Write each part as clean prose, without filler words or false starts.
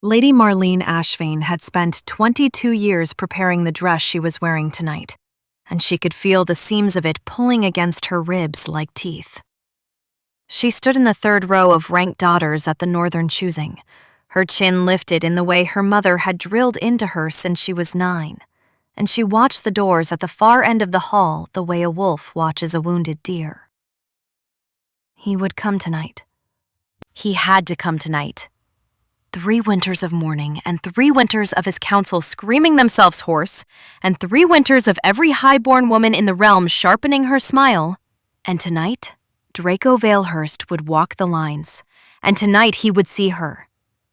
Lady Marlene Ashvain had spent 22 years preparing the dress she was wearing tonight, and she could feel the seams of it pulling against her ribs like teeth. She stood in the third row of ranked daughters at the northern choosing, her chin lifted in the way her mother had drilled into her since she was 9, and she watched the doors at the far end of the hall the way a wolf watches a wounded deer. He would come tonight. He had to come tonight. 3 winters of mourning, and 3 winters of his council screaming themselves hoarse, and 3 winters of every high-born woman in the realm sharpening her smile. And tonight, Draco Valehurst would walk the lines, and tonight he would see her.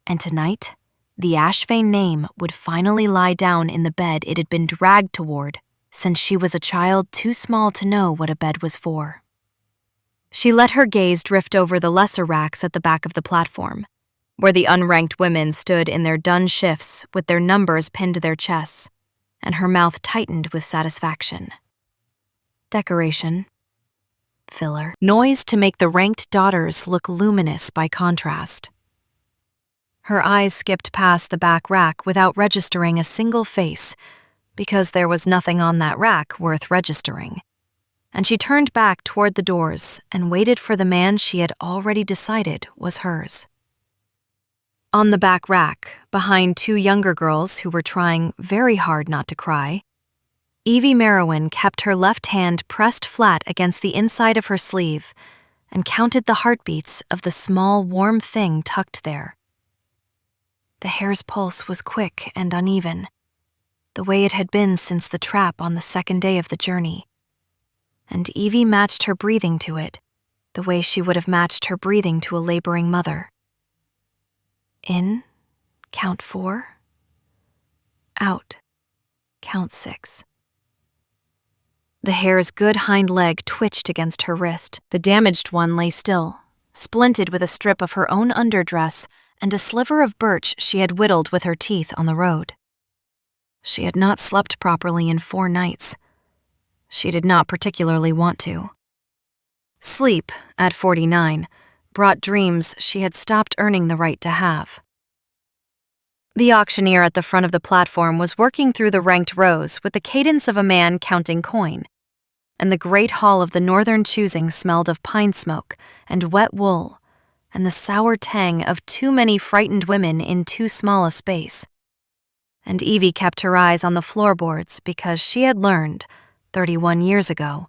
And tonight, the Ashvain name would finally lie down in the bed it had been dragged toward, since she was a child too small to know what a bed was for. She let her gaze drift over the lesser racks at the back of the platform, where the unranked women stood in their done shifts with their numbers pinned to their chests, and her mouth tightened with satisfaction. Decoration. Filler. Noise to make the ranked daughters look luminous by contrast. Her eyes skipped past the back rack without registering a single face, because there was nothing on that rack worth registering. And she turned back toward the doors and waited for the man she had already decided was hers. On the back rack, behind 2 younger girls who were trying very hard not to cry, Evie Merowyn kept her left hand pressed flat against the inside of her sleeve and counted the heartbeats of the small, warm thing tucked there. The hare's pulse was quick and uneven, the way it had been since the trap on the 2nd day of the journey. And Evie matched her breathing to it, the way she would have matched her breathing to a laboring mother. In, count 4. Out, count 6. The hare's good hind leg twitched against her wrist. The damaged one lay still, splinted with a strip of her own underdress and a sliver of birch she had whittled with her teeth on the road. She had not slept properly in 4 nights. She did not particularly want to. Sleep, at 49, brought dreams she had stopped earning the right to have. The auctioneer at the front of the platform was working through the ranked rows with the cadence of a man counting coin, and the great hall of the northern choosing smelled of pine smoke and wet wool and the sour tang of too many frightened women in too small a space. And Evie kept her eyes on the floorboards because she had learned, 31 years ago,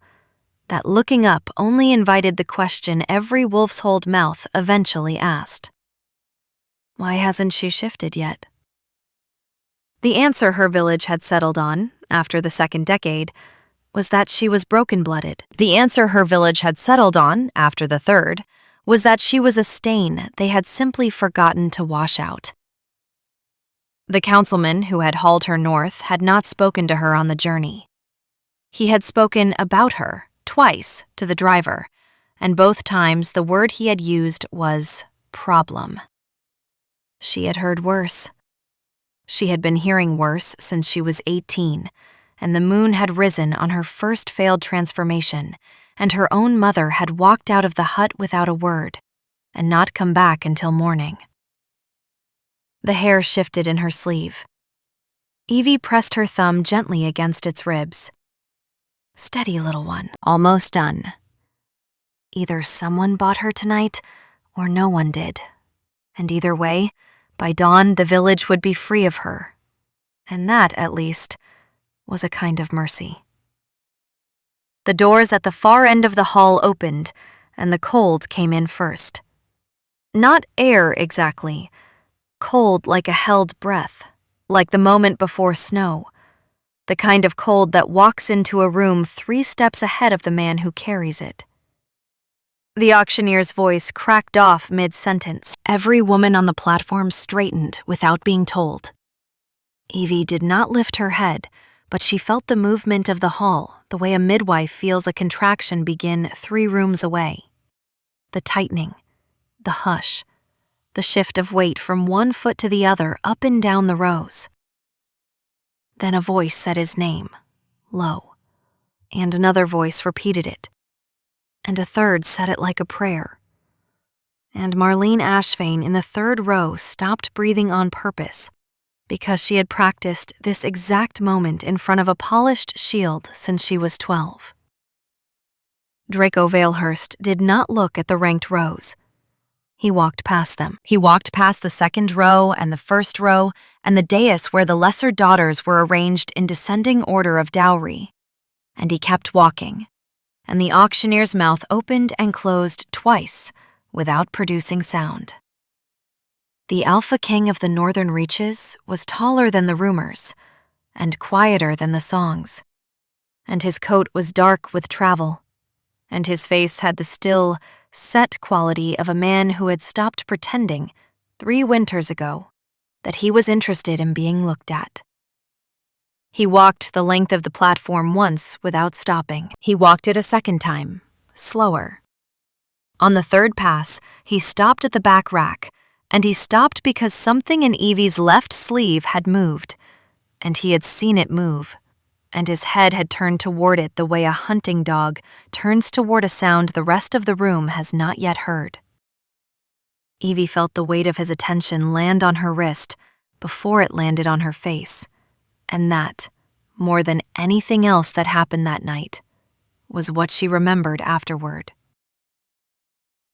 that looking up only invited the question every wolf's-holed mouth eventually asked. Why hasn't she shifted yet? The answer her village had settled on, after the 2nd decade, was that she was broken-blooded. The answer her village had settled on, after the 3rd, was that she was a stain they had simply forgotten to wash out. The councilman who had hauled her north had not spoken to her on the journey. He had spoken about her, twice, to the driver, and both times the word he had used was problem. She had heard worse. She had been hearing worse since she was 18, and the moon had risen on her first failed transformation, and her own mother had walked out of the hut without a word, and not come back until morning. The hair shifted in her sleeve. Evie pressed her thumb gently against its ribs. Steady, little one. Almost done. Either someone bought her tonight, or no one did. And either way, by dawn the village would be free of her. And that, at least, was a kind of mercy. The doors at the far end of the hall opened, and the cold came in first. Not air exactly. Cold like a held breath, like the moment before snow. The kind of cold that walks into a room 3 steps ahead of the man who carries it. The auctioneer's voice cracked off mid-sentence. Every woman on the platform straightened without being told. Evie did not lift her head, but she felt the movement of the hall the way a midwife feels a contraction begin 3 rooms away. The tightening, the hush, the shift of weight from one foot to the other up and down the rows. Then a voice said his name, low, and another voice repeated it, and a third said it like a prayer. And Marlene Ashvain in the third row stopped breathing on purpose because she had practiced this exact moment in front of a polished shield since she was 12. Draco Valehurst did not look at the ranked rows. He walked past them. He walked past the second row and the first row and the dais where the lesser daughters were arranged in descending order of dowry. And he kept walking, and the auctioneer's mouth opened and closed twice without producing sound. The Alpha King of the Northern Reaches was taller than the rumors and quieter than the songs, and his coat was dark with travel, and his face had the still, set quality of a man who had stopped pretending 3 winters ago that he was interested in being looked at. He walked the length of the platform once without stopping. He walked it a second time, slower. On the third pass, he stopped at the back rack, and he stopped because something in Evie's left sleeve had moved, and he had seen it move, and his head had turned toward it the way a hunting dog turns toward a sound the rest of the room has not yet heard. Evie felt the weight of his attention land on her wrist before it landed on her face, and that, more than anything else that happened that night, was what she remembered afterward.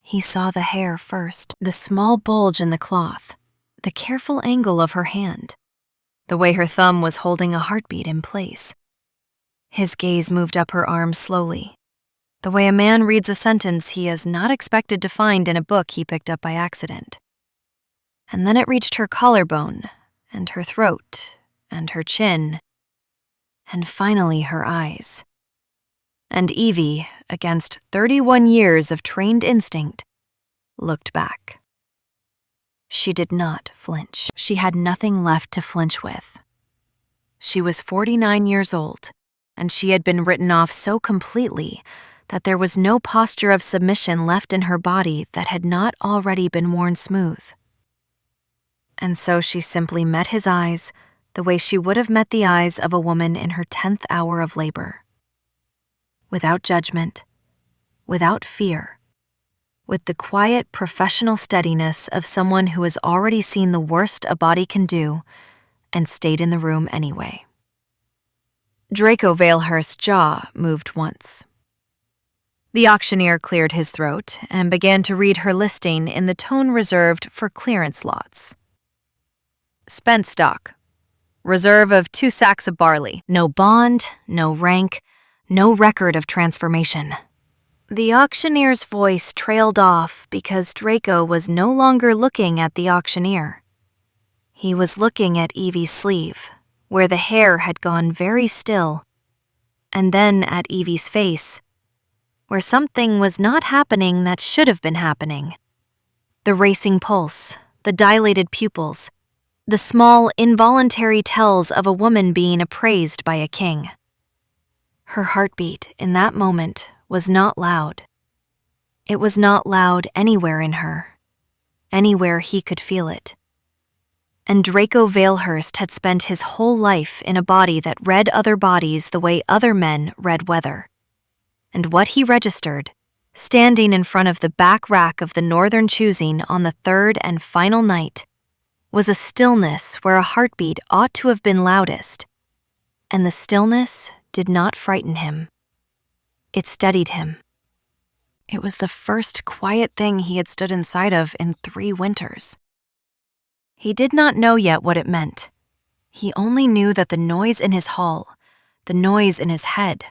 He saw the hair first, the small bulge in the cloth, the careful angle of her hand, the way her thumb was holding a heartbeat in place. His gaze moved up her arm slowly, the way a man reads a sentence he is not expected to find in a book he picked up by accident. And then it reached her collarbone, and her throat, and her chin, and finally her eyes. And Evie, against 31 years of trained instinct, looked back. She did not flinch. She had nothing left to flinch with. She was 49 years old, and she had been written off so completely that there was no posture of submission left in her body that had not already been worn smooth. And so she simply met his eyes the way she would have met the eyes of a woman in her 10th hour of labor. Without judgment, without fear, with the quiet professional steadiness of someone who has already seen the worst a body can do and stayed in the room anyway. Draco Valehurst's jaw moved once. The auctioneer cleared his throat and began to read her listing in the tone reserved for clearance lots. Spent stock. Reserve of 2 sacks of barley. No bond, no rank, no record of transformation. The auctioneer's voice trailed off because Draco was no longer looking at the auctioneer. He was looking at Evie's sleeve, where the hair had gone very still, and then at Evie's face, where something was not happening that should have been happening. The racing pulse, the dilated pupils, the small, involuntary tells of a woman being appraised by a king. Her heartbeat in that moment was not loud. It was not loud anywhere in her, anywhere he could feel it. And Draco Valehurst had spent his whole life in a body that read other bodies the way other men read weather. And what he registered, standing in front of the back rack of the Northern choosing on the third and final night, was a stillness where a heartbeat ought to have been loudest. And the stillness did not frighten him. It steadied him. It was the first quiet thing he had stood inside of in 3 winters. He did not know yet what it meant. He only knew that the noise in his hall, the noise in his head,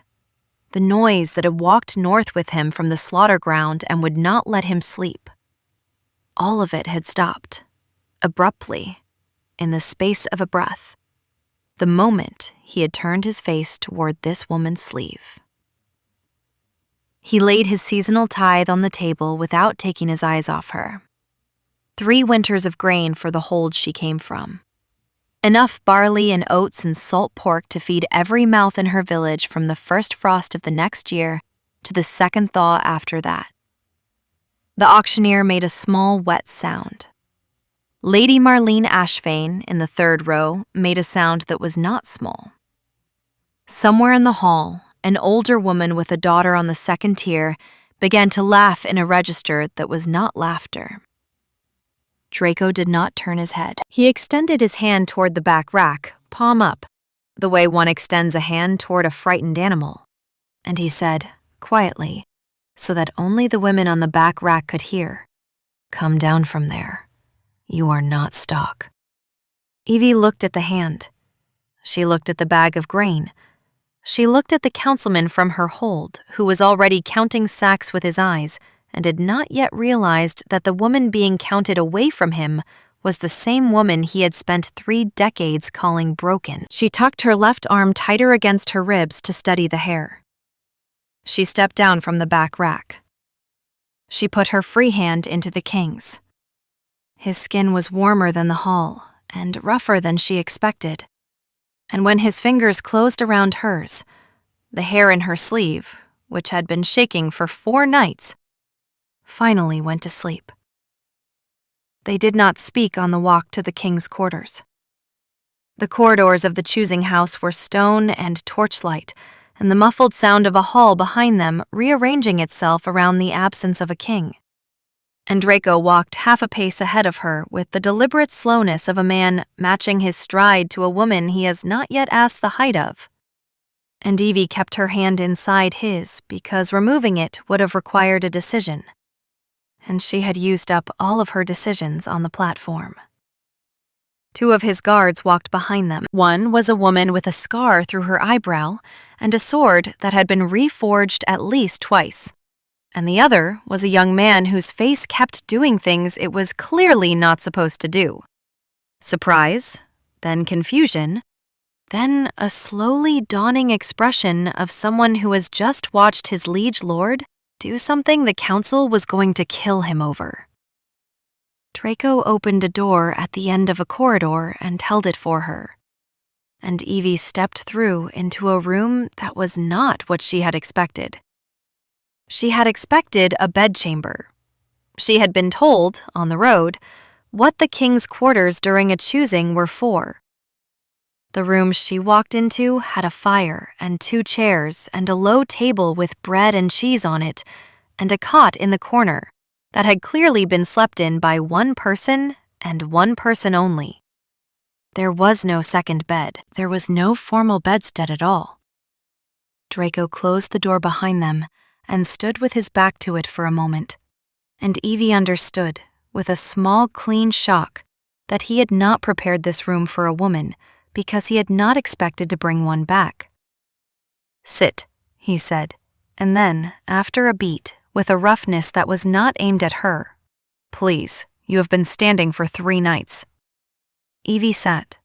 the noise that had walked north with him from the slaughter ground and would not let him sleep, all of it had stopped, abruptly, in the space of a breath, the moment he had turned his face toward this woman's sleeve. He laid his seasonal tithe on the table without taking his eyes off her. 3 winters of grain for the hold she came from. Enough barley and oats and salt pork to feed every mouth in her village from the first frost of the next year to the second thaw after that. The auctioneer made a small, wet sound. Lady Marlene Ashvain, in the 3rd row, made a sound that was not small. Somewhere in the hall, an older woman with a daughter on the 2nd tier began to laugh in a register that was not laughter. Draco did not turn his head. He extended his hand toward the back rack, palm up, the way one extends a hand toward a frightened animal. And he said, quietly, so that only the women on the back rack could hear, "Come down from there. You are not stock." Evie looked at the hand. She looked at the bag of grain. She looked at the councilman from her hold, who was already counting sacks with his eyes and had not yet realized that the woman being counted away from him was the same woman he had spent 3 decades calling broken. She tucked her left arm tighter against her ribs to steady the hair. She stepped down from the back rack. She put her free hand into the king's. His skin was warmer than the hall and rougher than she expected. And when his fingers closed around hers, the hair in her sleeve, which had been shaking for 4 nights, finally went to sleep. They did not speak on the walk to the king's quarters. The corridors of the choosing house were stone and torchlight, and the muffled sound of a hall behind them rearranging itself around the absence of a king. And Draco walked half a pace ahead of her with the deliberate slowness of a man matching his stride to a woman he has not yet asked the height of. And Evie kept her hand inside his because removing it would have required a decision. And she had used up all of her decisions on the platform. 2 of his guards walked behind them. One was a woman with a scar through her eyebrow and a sword that had been reforged at least twice. And the other was a young man whose face kept doing things it was clearly not supposed to do. Surprise, then confusion, then a slowly dawning expression of someone who has just watched his liege lord do something the council was going to kill him over. Draco opened a door at the end of a corridor and held it for her. And Evie stepped through into a room that was not what she had expected. She had expected a bedchamber. She had been told, on the road, what the king's quarters during a choosing were for. The room she walked into had a fire and 2 chairs and a low table with bread and cheese on it, and a cot in the corner that had clearly been slept in by 1 person and 1 person only. There was no second bed. There was no formal bedstead at all. Draco closed the door behind them and stood with his back to it for a moment, and Evie understood, with a small, clean shock, that he had not prepared this room for a woman because he had not expected to bring one back. "Sit," he said, and then, after a beat, with a roughness that was not aimed at her, "Please, you have been standing for 3 nights." Evie sat.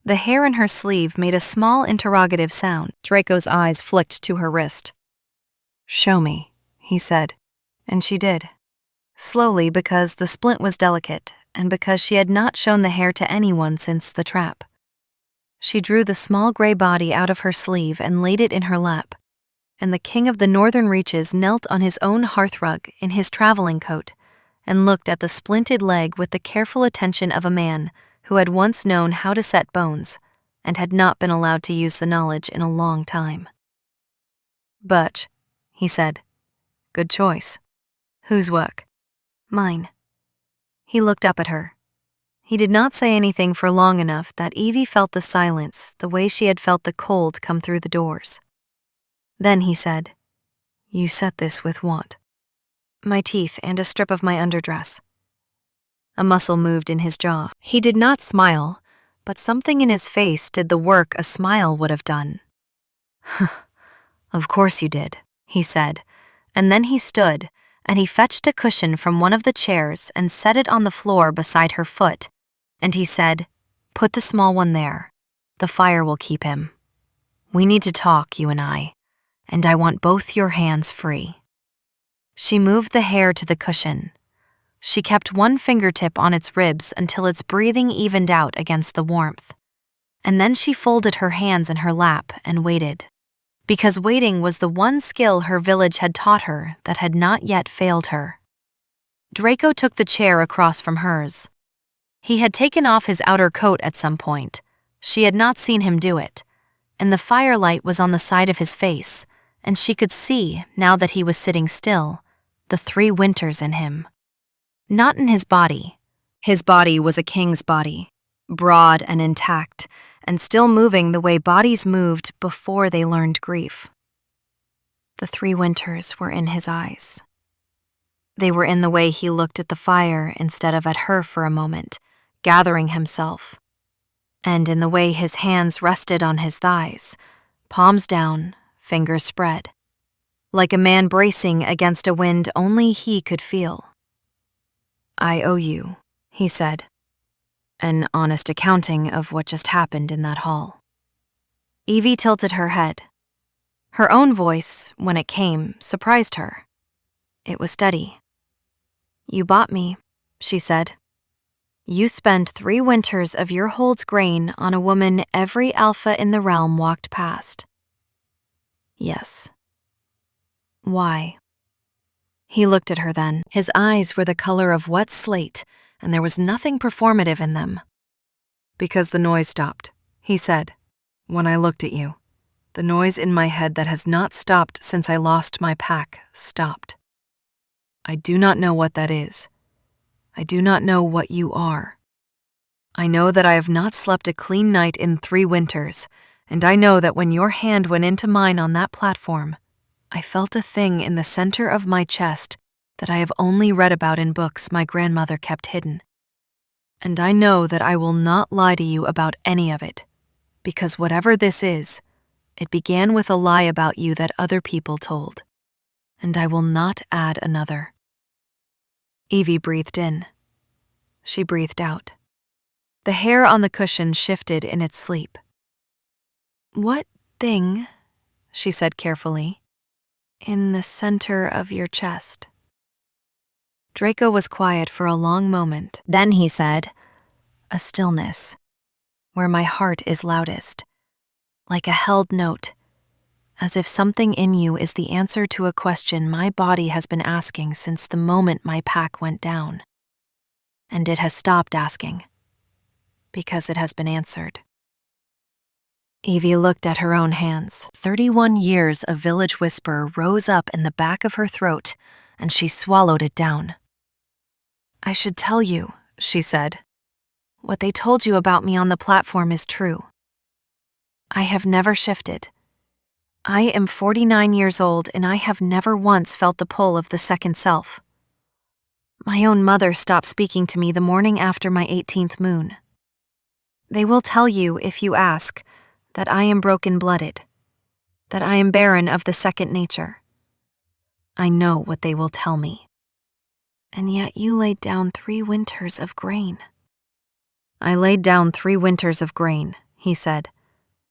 The hair in her sleeve made a small interrogative sound. Draco's eyes flicked to her wrist. "Show me," he said, and she did. Slowly, because the splint was delicate, and because she had not shown the hair to anyone since the trap. She drew the small gray body out of her sleeve and laid it in her lap, and the king of the northern reaches knelt on his own hearthrug in his traveling coat and looked at the splinted leg with the careful attention of a man who had once known how to set bones and had not been allowed to use the knowledge in a long time. "Butch," he said. "Good choice. Whose work?" "Mine." He looked up at her. He did not say anything for long enough that Evie felt the silence the way she had felt the cold come through the doors. Then he said, "You set this with what?" "My teeth and a strip of my underdress." A muscle moved in his jaw. He did not smile, but something in his face did the work a smile would have done. "Of course you did," he said, and then he stood, and he fetched a cushion from one of the chairs and set it on the floor beside her foot, and he said, "Put the small one there. The fire will keep him. We need to talk, you and I want both your hands free." She moved the hair to the cushion. She kept one fingertip on its ribs until its breathing evened out against the warmth, and then she folded her hands in her lap and waited. Because waiting was the one skill her village had taught her that had not yet failed her. Draco took the chair across from hers. He had taken off his outer coat at some point. She had not seen him do it, and the firelight was on the side of his face, and she could see, now that he was sitting still, the 3 winters in him. Not in his body. His body was a king's body, broad and intact, and still moving the way bodies moved before they learned grief. The 3 winters were in his eyes. They were in the way he looked at the fire instead of at her for a moment, gathering himself, and in the way his hands rested on his thighs, palms down, fingers spread, like a man bracing against a wind only he could feel. "I owe you," he said, "an honest accounting of what just happened in that hall." Evie tilted her head. Her own voice, when it came, surprised her. It was steady. "You bought me," she said. "You spent 3 winters of your hold's grain on a woman every alpha in the realm walked past." "Yes." "Why?" He looked at her then. His eyes were the color of wet slate, and there was nothing performative in them. "Because the noise stopped," he said, "when I looked at you. The noise in my head that has not stopped since I lost my pack stopped. I do not know what that is. I do not know what you are. I know that I have not slept a clean night in 3 winters, and I know that when your hand went into mine on that platform, I felt a thing in the center of my chest that I have only read about in books my grandmother kept hidden. And I know that I will not lie to you about any of it, because whatever this is, it began with a lie about you that other people told, and I will not add another." Evie breathed in. She breathed out. The hair on the cushion shifted in its sleep. "What thing," she said carefully, "in the center of your chest?" Draco was quiet for a long moment. Then he said, "A stillness, where my heart is loudest, like a held note, as if something in you is the answer to a question my body has been asking since the moment my pack went down. And it has stopped asking, because it has been answered." Evie looked at her own hands. 31 years of village whisper rose up in the back of her throat, and she swallowed it down. "I should tell you," she said. "What they told you about me on the platform is true. I have never shifted. I am 49 years old, and I have never once felt the pull of the second self. My own mother stopped speaking to me the morning after my 18th moon. They will tell you, if you ask, that I am broken-blooded, that I am barren of the second nature. I know what they will tell me. And yet you laid down 3 winters of grain." "I laid down 3 winters of grain," he said,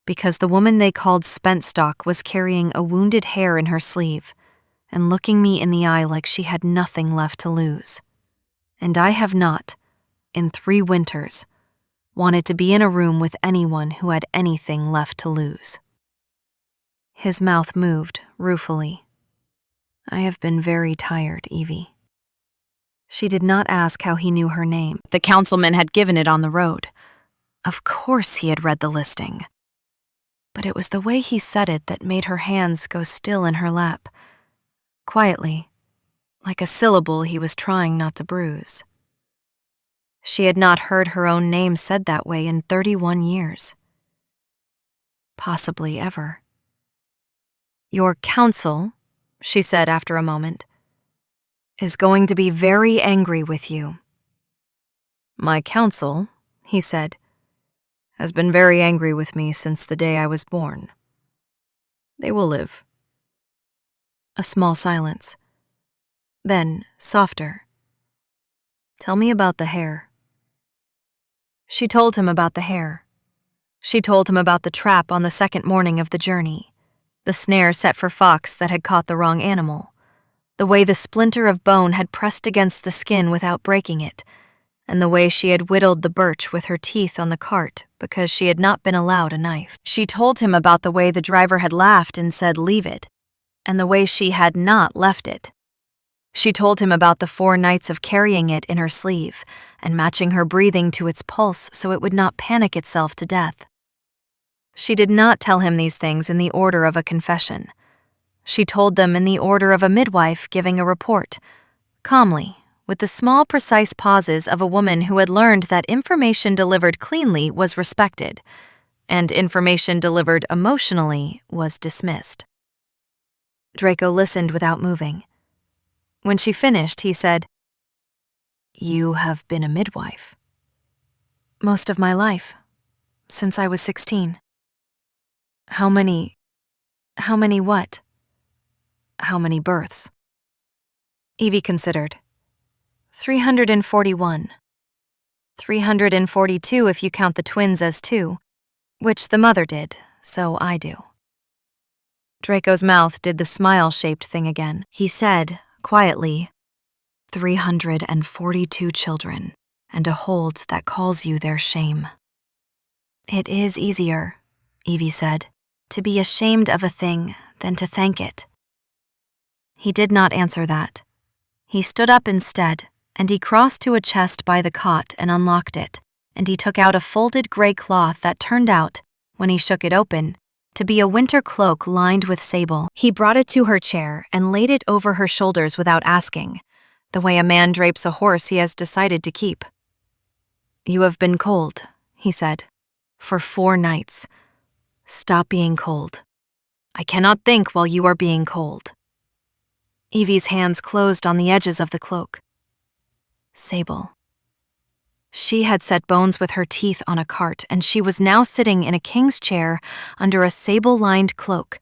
"because the woman they called Spentstock was carrying a wounded hair in her sleeve and looking me in the eye like she had nothing left to lose. And I have not, in 3 winters, wanted to be in a room with anyone who had anything left to lose." His mouth moved ruefully. "I have been very tired, Evie." She did not ask how he knew her name. The councilman had given it on the road. Of course he had read the listing. But it was the way he said it that made her hands go still in her lap, quietly, like a syllable he was trying not to bruise. She had not heard her own name said that way in 31 years. Possibly ever. "Your council," she said after a moment, "is going to be very angry with you." "My council," he said, "has been very angry with me since the day I was born. They will live." A small silence. Then, softer. "Tell me about the hair." She told him about the hair. She told him about the trap on the second morning of the journey, the snare set for fox that had caught the wrong animal, the way the splinter of bone had pressed against the skin without breaking it, and the way she had whittled the birch with her teeth on the cart because she had not been allowed a knife. She told him about the way the driver had laughed and said, "Leave it," and the way she had not left it. She told him about the 4 nights of carrying it in her sleeve and matching her breathing to its pulse so it would not panic itself to death. She did not tell him these things in the order of a confession. She told them in the order of a midwife giving a report, calmly, with the small, precise pauses of a woman who had learned that information delivered cleanly was respected, and information delivered emotionally was dismissed. Draco listened without moving. When she finished, he said, "You have been a midwife." "Most of my life, since I was 16. How many what? How many births?" Evie considered. 341. 342 if you count the twins as 2, which the mother did, so I do. Draco's mouth did the smile-shaped thing again. He said, quietly, 342 children, and a hold that calls you their shame. "It is easier," Evie said, "to be ashamed of a thing than to thank it." He did not answer that. He stood up instead, and he crossed to a chest by the cot and unlocked it, and he took out a folded gray cloth that turned out, when he shook it open, to be a winter cloak lined with sable. He brought it to her chair and laid it over her shoulders without asking, the way a man drapes a horse he has decided to keep. "You have been cold," he said, "for 4 nights. Stop being cold. I cannot think while you are being cold." Evie's hands closed on the edges of the cloak. Sable. She had set bones with her teeth on a cart, and she was now sitting in a king's chair under a sable-lined cloak,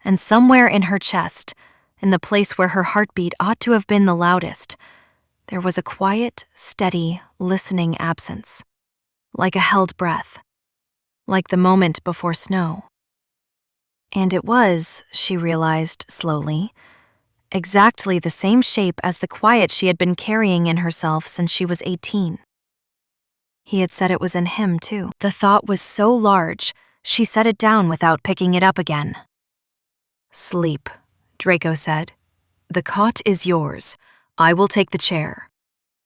and somewhere in her chest, in the place where her heartbeat ought to have been the loudest, there was a quiet, steady, listening absence, like a held breath, like the moment before snow. And it was, she realized slowly, exactly the same shape as the quiet she had been carrying in herself since she was 18. He had said it was in him, too. The thought was so large, she set it down without picking it up again. "Sleep," Draco said. "The cot is yours. I will take the chair.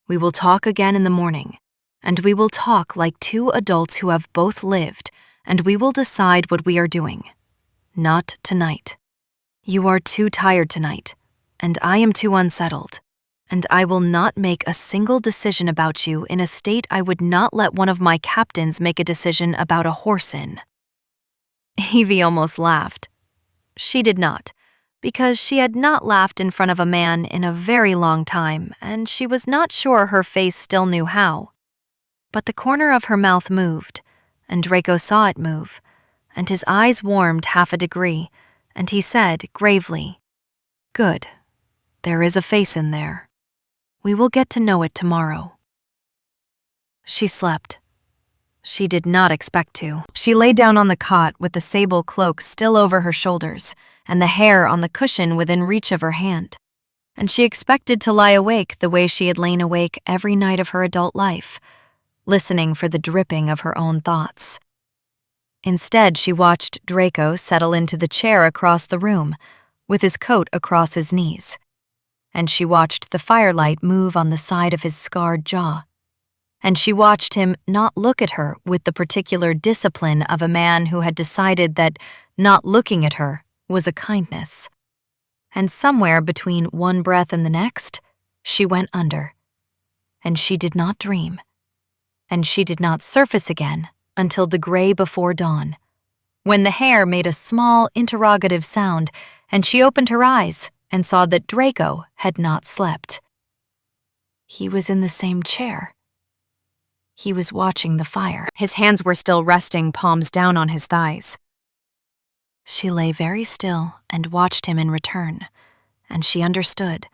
We will talk again in the morning, and we will talk like 2 adults who have both lived, and we will decide what we are doing. Not tonight. You are too tired tonight, and I am too unsettled, and I will not make a single decision about you in a state I would not let one of my captains make a decision about a horse in." Evie almost laughed. She did not, because she had not laughed in front of a man in a very long time, and she was not sure her face still knew how. But the corner of her mouth moved, and Draco saw it move, and his eyes warmed half a degree, and he said gravely, "Good. There is a face in there. We will get to know it tomorrow." She slept. She did not expect to. She lay down on the cot with the sable cloak still over her shoulders and the hair on the cushion within reach of her hand. And she expected to lie awake the way she had lain awake every night of her adult life, listening for the dripping of her own thoughts. Instead, she watched Draco settle into the chair across the room, with his coat across his knees. And she watched the firelight move on the side of his scarred jaw. And she watched him not look at her with the particular discipline of a man who had decided that not looking at her was a kindness. And somewhere between one breath and the next, she went under. And she did not dream. And she did not surface again until the gray before dawn, when the hair made a small interrogative sound, and she opened her eyes and saw that Draco had not slept. He was in the same chair. He was watching the fire. His hands were still resting, palms down on his thighs. She lay very still and watched him in return, and she understood,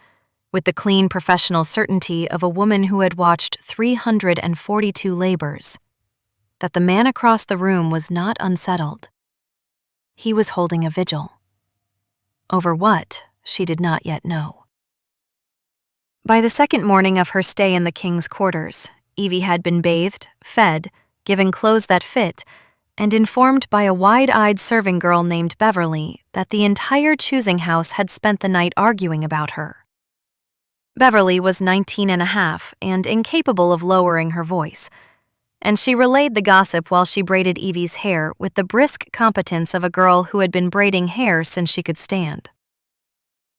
with the clean professional certainty of a woman who had watched 342 labors, that the man across the room was not unsettled. He was holding a vigil. Over what, she did not yet know. By the second morning of her stay in the king's quarters, Evie had been bathed, fed, given clothes that fit, and informed by a wide-eyed serving girl named Beverly that the entire choosing house had spent the night arguing about her. Beverly was 19 and a half and incapable of lowering her voice, and she relayed the gossip while she braided Evie's hair with the brisk competence of a girl who had been braiding hair since she could stand.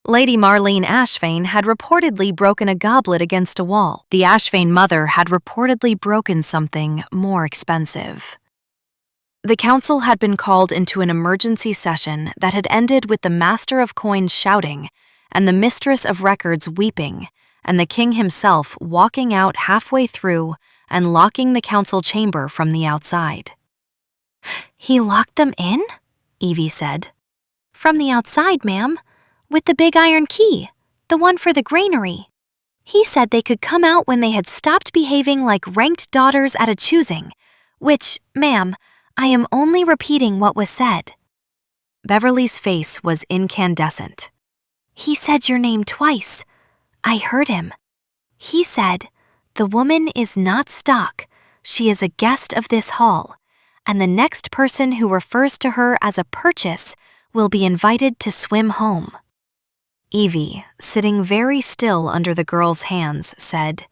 Lady Marlene Ashvain had reportedly broken a goblet against a wall. The Ashvain mother had reportedly broken something more expensive. The council had been called into an emergency session that had ended with the Master of Coins shouting and the Mistress of Records weeping, and the king himself walking out halfway through and locking the council chamber from the outside. "He locked them in?" Evie said. "From the outside, ma'am, with the big iron key, the one for the granary. He said they could come out when they had stopped behaving like ranked daughters at a choosing, which, ma'am, I am only repeating what was said." Beverly's face was incandescent. "He said your name twice. I heard him. He said, 'The woman is not stock. She is a guest of this hall, and the next person who refers to her as a purchase will be invited to swim home.'" Evie, sitting very still under the girl's hands, said,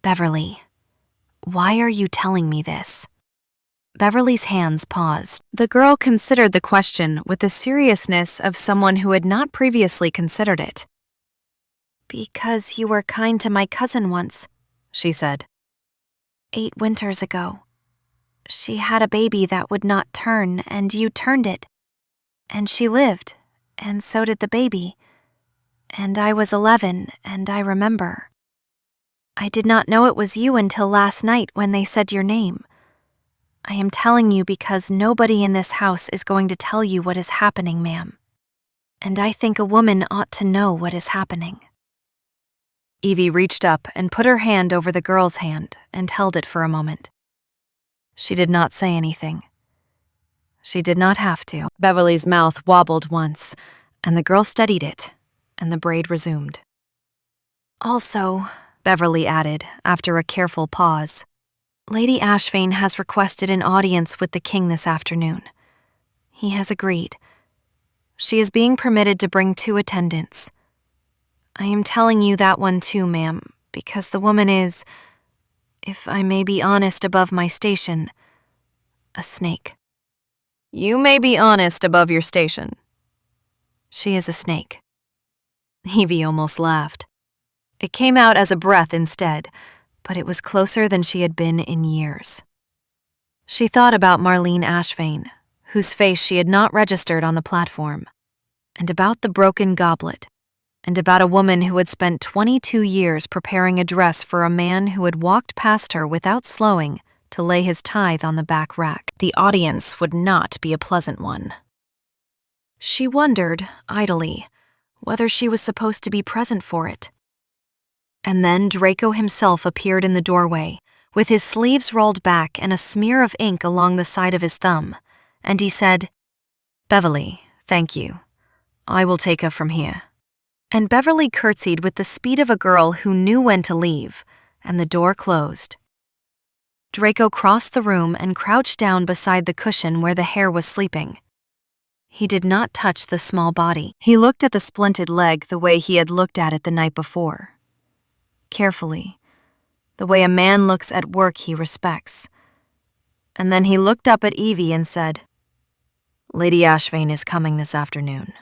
"Beverly, why are you telling me this?" Beverly's hands paused. The girl considered the question with the seriousness of someone who had not previously considered it. "Because you were kind to my cousin once," she said. "8 winters ago. She had a baby that would not turn, and you turned it. And she lived, and so did the baby. And I was 11, and I remember. I did not know it was you until last night when they said your name. I am telling you because nobody in this house is going to tell you what is happening, ma'am. And I think a woman ought to know what is happening." Evie reached up and put her hand over the girl's hand and held it for a moment. She did not say anything. She did not have to. Beverly's mouth wobbled once, and the girl steadied it, and the braid resumed. "Also," Beverly added after a careful pause, "Lady Ashvain has requested an audience with the king this afternoon. He has agreed. She is being permitted to bring 2 attendants. I am telling you that one too, ma'am, because the woman is, if I may be honest above my station, a snake." "You may be honest above your station." "She is a snake." Evie almost laughed. It came out as a breath instead, but it was closer than she had been in years. She thought about Marlene Ashvain, whose face she had not registered on the platform, and about the broken goblet, and about a woman who had spent 22 years preparing a dress for a man who had walked past her without slowing to lay his tithe on the back rack. The audience would not be a pleasant one. She wondered, idly, whether she was supposed to be present for it. And then Draco himself appeared in the doorway, with his sleeves rolled back and a smear of ink along the side of his thumb, and he said, "Beverly, thank you. I will take her from here." And Beverly curtsied with the speed of a girl who knew when to leave, and the door closed. Draco crossed the room and crouched down beside the cushion where the hare was sleeping. He did not touch the small body. He looked at the splinted leg the way he had looked at it the night before. Carefully, the way a man looks at work he respects. And then he looked up at Evie and said, "Lady Ashvain is coming this afternoon.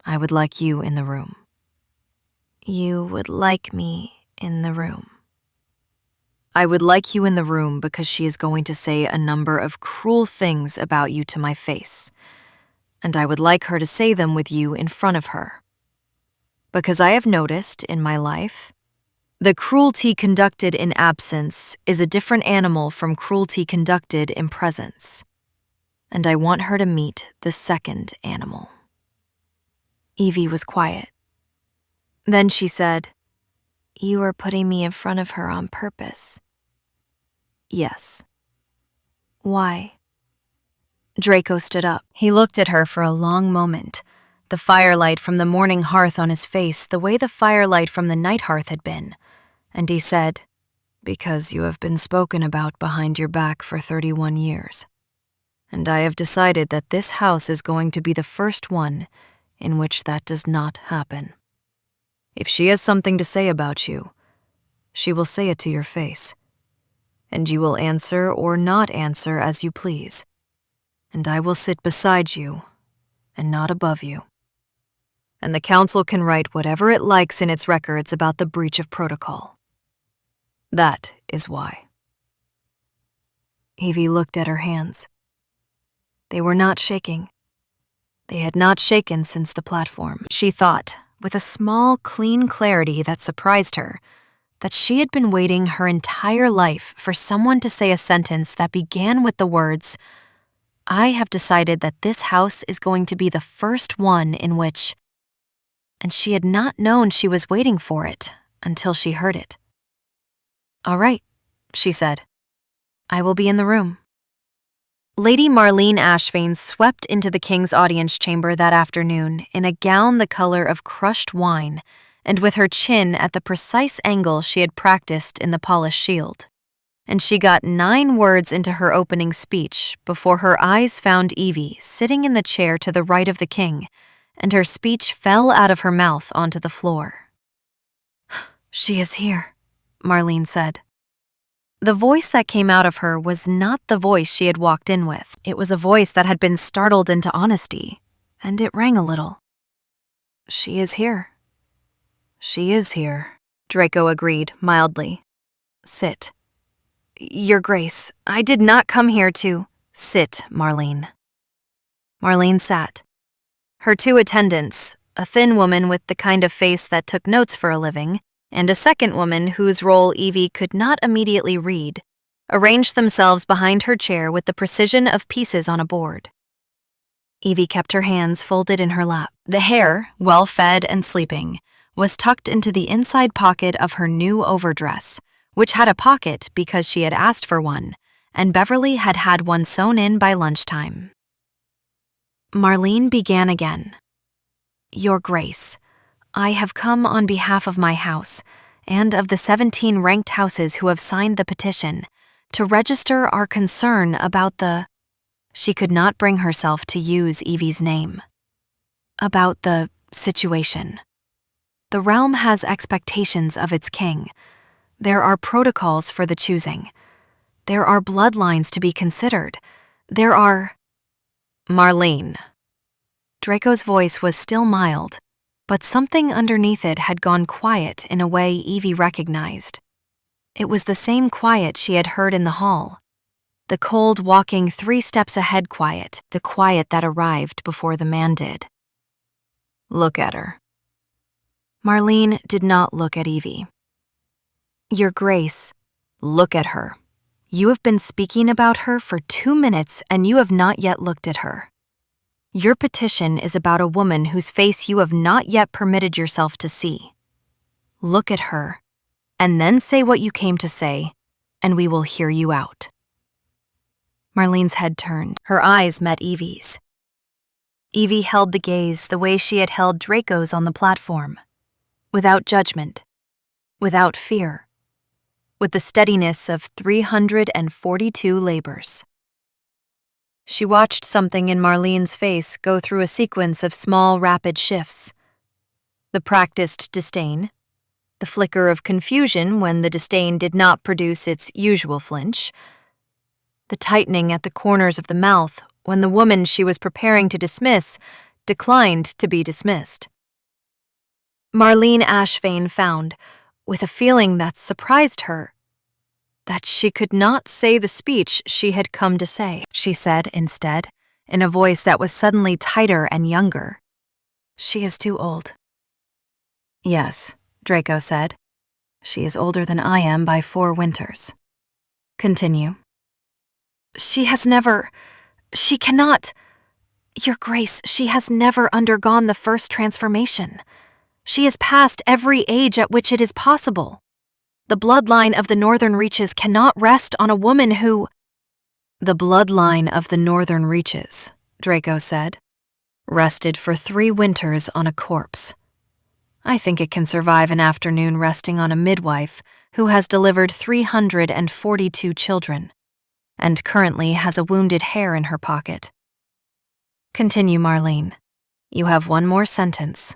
I would like you in the room." "You would like me in the room?" "I would like you in the room because she is going to say a number of cruel things about you to my face, and I would like her to say them with you in front of her. Because I have noticed in my life, the cruelty conducted in absence is a different animal from cruelty conducted in presence, and I want her to meet the second animal." Evie was quiet. Then she said, "You are putting me in front of her on purpose." "Yes." "Why?" Draco stood up. He looked at her for a long moment, the firelight from the morning hearth on his face the way the firelight from the night hearth had been, and he said, "Because you have been spoken about behind your back for 31 years. And I have decided that this house is going to be the first one in which that does not happen. If she has something to say about you, she will say it to your face, and you will answer or not answer as you please, and I will sit beside you and not above you." and the council can write whatever it likes in its records about the breach of protocol. That is why. Evie looked at her hands. They were not shaking. They had not shaken since the platform. She thought, with a small, clean clarity that surprised her, that she had been waiting her entire life for someone to say a sentence that began with the words, "I have decided that this house is going to be the first one in which," and she had not known she was waiting for it until she heard it. "All right," she said. "I will be in the room." Lady Marlene Ashvain swept into the king's audience chamber that afternoon in a gown the color of crushed wine and with her chin at the precise angle she had practiced in the polished shield. And she got 9 words into her opening speech before her eyes found Evie sitting in the chair to the right of the king, and her speech fell out of her mouth onto the floor. "She is here," Marlene said. The voice that came out of her was not the voice she had walked in with. It was a voice that had been startled into honesty, and it rang a little. "She is here." "She is here," Draco agreed mildly. "Sit." "Your Grace, I did not come here to—" "Sit, Marlene." Marlene sat. Her 2 attendants, a thin woman with the kind of face that took notes for a living, and a second woman whose role Evie could not immediately read, arranged themselves behind her chair with the precision of pieces on a board. Evie kept her hands folded in her lap. The hair, well-fed and sleeping, was tucked into the inside pocket of her new overdress, which had a pocket because she had asked for one, and Beverly had had one sewn in by lunchtime. Marlene began again. "Your Grace, I have come on behalf of my house, and of the 17 ranked houses who have signed the petition, to register our concern about the—" She could not bring herself to use Evie's name. "About the situation. The realm has expectations of its king. There are protocols for the choosing. There are bloodlines to be considered. There are—" "Marlene." Draco's voice was still mild, but something underneath it had gone quiet in a way Evie recognized. It was the same quiet she had heard in the hall. The cold walking 3 steps ahead quiet, the quiet that arrived before the man did. "Look at her." Marlene did not look at Evie. "Your Grace, look at her. You have been speaking about her for 2 minutes and you have not yet looked at her. Your petition is about a woman whose face you have not yet permitted yourself to see. Look at her, and then say what you came to say, and we will hear you out." Marlene's head turned. Her eyes met Evie's. Evie held the gaze the way she had held Draco's on the platform, without judgment, without fear, with the steadiness of 342 labors. She watched something in Marlene's face go through a sequence of small, rapid shifts. The practiced disdain, the flicker of confusion when the disdain did not produce its usual flinch, the tightening at the corners of the mouth when the woman she was preparing to dismiss declined to be dismissed. Marlene Ashvain found, with a feeling that surprised her, that she could not say the speech she had come to say. She said instead, in a voice that was suddenly tighter and younger, "She is too old." "Yes," Draco said. "She is older than I am by 4 winters. Continue." She cannot, Your Grace, she has never undergone the first transformation. She is past every age at which it is possible. The bloodline of the Northern Reaches cannot rest on a woman who—" "The bloodline of the Northern Reaches," Draco said, "rested for 3 winters on a corpse. I think it can survive an afternoon resting on a midwife who has delivered 342 children, and currently has a wounded hair in her pocket. Continue, Marlene. You have 1 more sentence.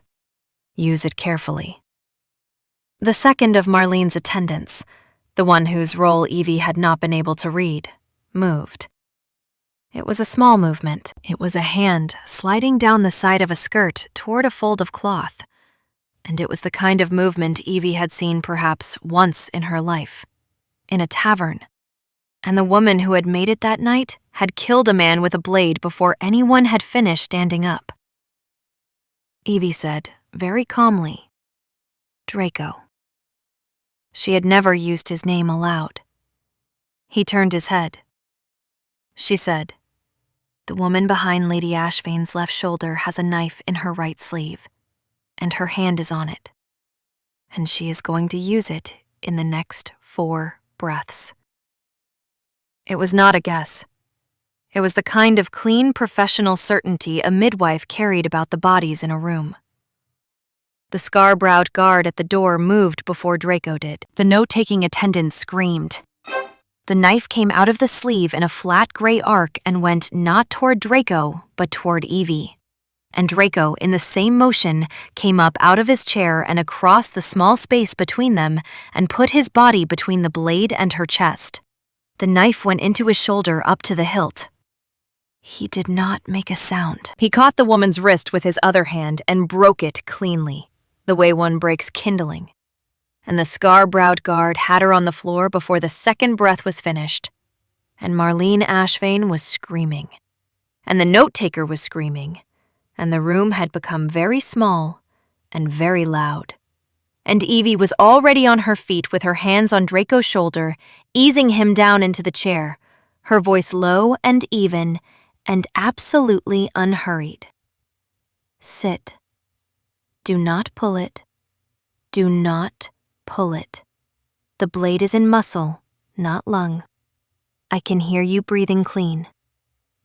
Use it carefully." The second of Marlene's attendants, the one whose role Evie had not been able to read, moved. It was a small movement. It was a hand sliding down the side of a skirt toward a fold of cloth. And it was the kind of movement Evie had seen perhaps once in her life, in a tavern. And the woman who had made it that night had killed a man with a blade before anyone had finished standing up. Evie said, very calmly, "Draco." She had never used his name aloud. He turned his head. She said, "The woman behind Lady Ashvain's left shoulder has a knife in her right sleeve, and her hand is on it. And she is going to use it in the next 4 breaths." It was not a guess. It was the kind of clean, professional certainty a midwife carried about the bodies in a room. The scar-browed guard at the door moved before Draco did. The note-taking attendant screamed. The knife came out of the sleeve in a flat gray arc and went not toward Draco, but toward Evie. And Draco, in the same motion, came up out of his chair and across the small space between them and put his body between the blade and her chest. The knife went into his shoulder up to the hilt. He did not make a sound. He caught the woman's wrist with his other hand and broke it cleanly, the way one breaks kindling. And the scar-browed guard had her on the floor before the second breath was finished. And Marlene Ashvain was screaming. And the note-taker was screaming. And the room had become very small and very loud. And Evie was already on her feet with her hands on Draco's shoulder, easing him down into the chair, her voice low and even and absolutely unhurried. "Sit. Do not pull it. Do not pull it. The blade is in muscle, not lung. I can hear you breathing clean.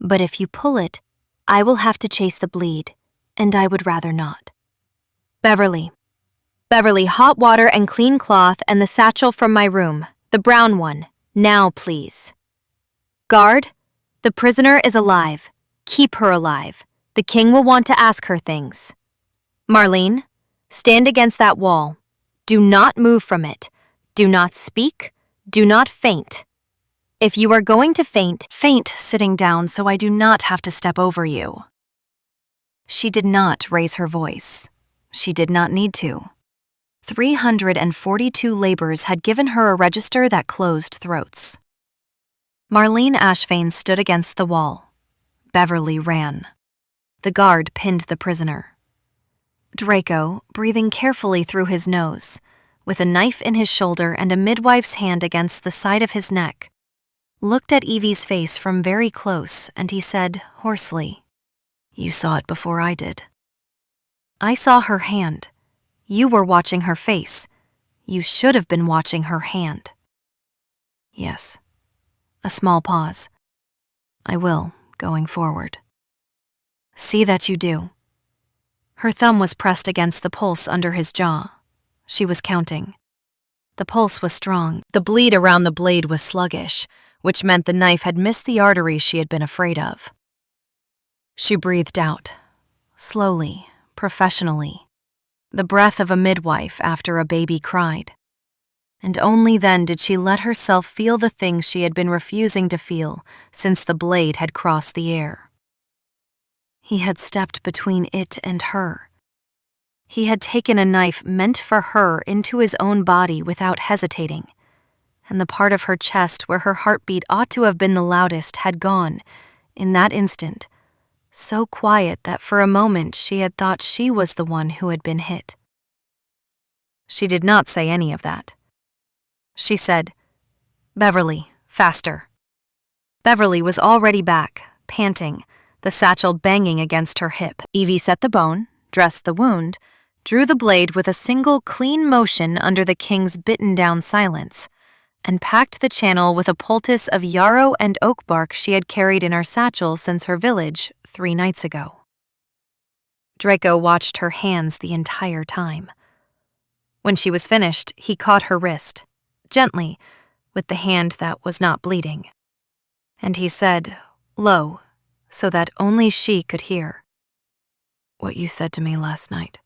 But if you pull it, I will have to chase the bleed, and I would rather not. Beverly. Beverly, hot water and clean cloth and the satchel from my room, the brown one. Now, please. Guard, the prisoner is alive. Keep her alive. The king will want to ask her things. Marlene, stand against that wall. Do not move from it. Do not speak. Do not faint. If you are going to faint, faint sitting down so I do not have to step over you." She did not raise her voice. She did not need to. 342 labors had given her a register that closed throats. Marlene Ashvain stood against the wall. Beverly ran. The guard pinned the prisoner. Draco, breathing carefully through his nose, with a knife in his shoulder and a midwife's hand against the side of his neck, looked at Evie's face from very close, and he said hoarsely, "You saw it before I did." "I saw her hand. You were watching her face. You should have been watching her hand." "Yes." A small pause. "I will, going forward." "See that you do." Her thumb was pressed against the pulse under his jaw. She was counting. The pulse was strong. The bleed around the blade was sluggish, which meant the knife had missed the artery she had been afraid of. She breathed out, slowly, professionally, the breath of a midwife after a baby cried. And only then did she let herself feel the things she had been refusing to feel since the blade had crossed the air. He had stepped between it and her. He had taken a knife meant for her into his own body without hesitating, and the part of her chest where her heartbeat ought to have been the loudest had gone, in that instant, so quiet that for a moment she had thought she was the one who had been hit. She did not say any of that. She said, "Beverly, faster." Beverly was already back, panting, the satchel banging against her hip. Evie set the bone, dressed the wound, drew the blade with a single clean motion under the king's bitten-down silence, and packed the channel with a poultice of yarrow and oak bark she had carried in her satchel since her village 3 nights ago. Draco watched her hands the entire time. When she was finished, he caught her wrist, gently, with the hand that was not bleeding. And he said, low, so that only she could hear, "What you said to me last night.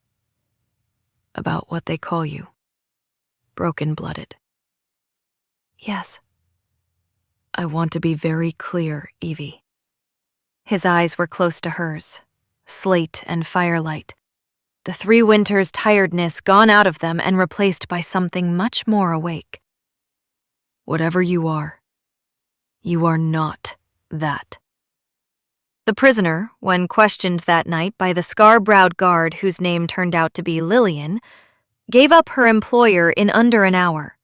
About what they call you. Broken-blooded." "Yes." "I want to be very clear, Evie. His eyes were close to hers, slate and firelight, the 3 winters' tiredness gone out of them and replaced by something much more awake. Whatever you are not that. The prisoner, when questioned that night by the scar-browed guard whose name turned out to be Lillian, gave up her employer in under an hour.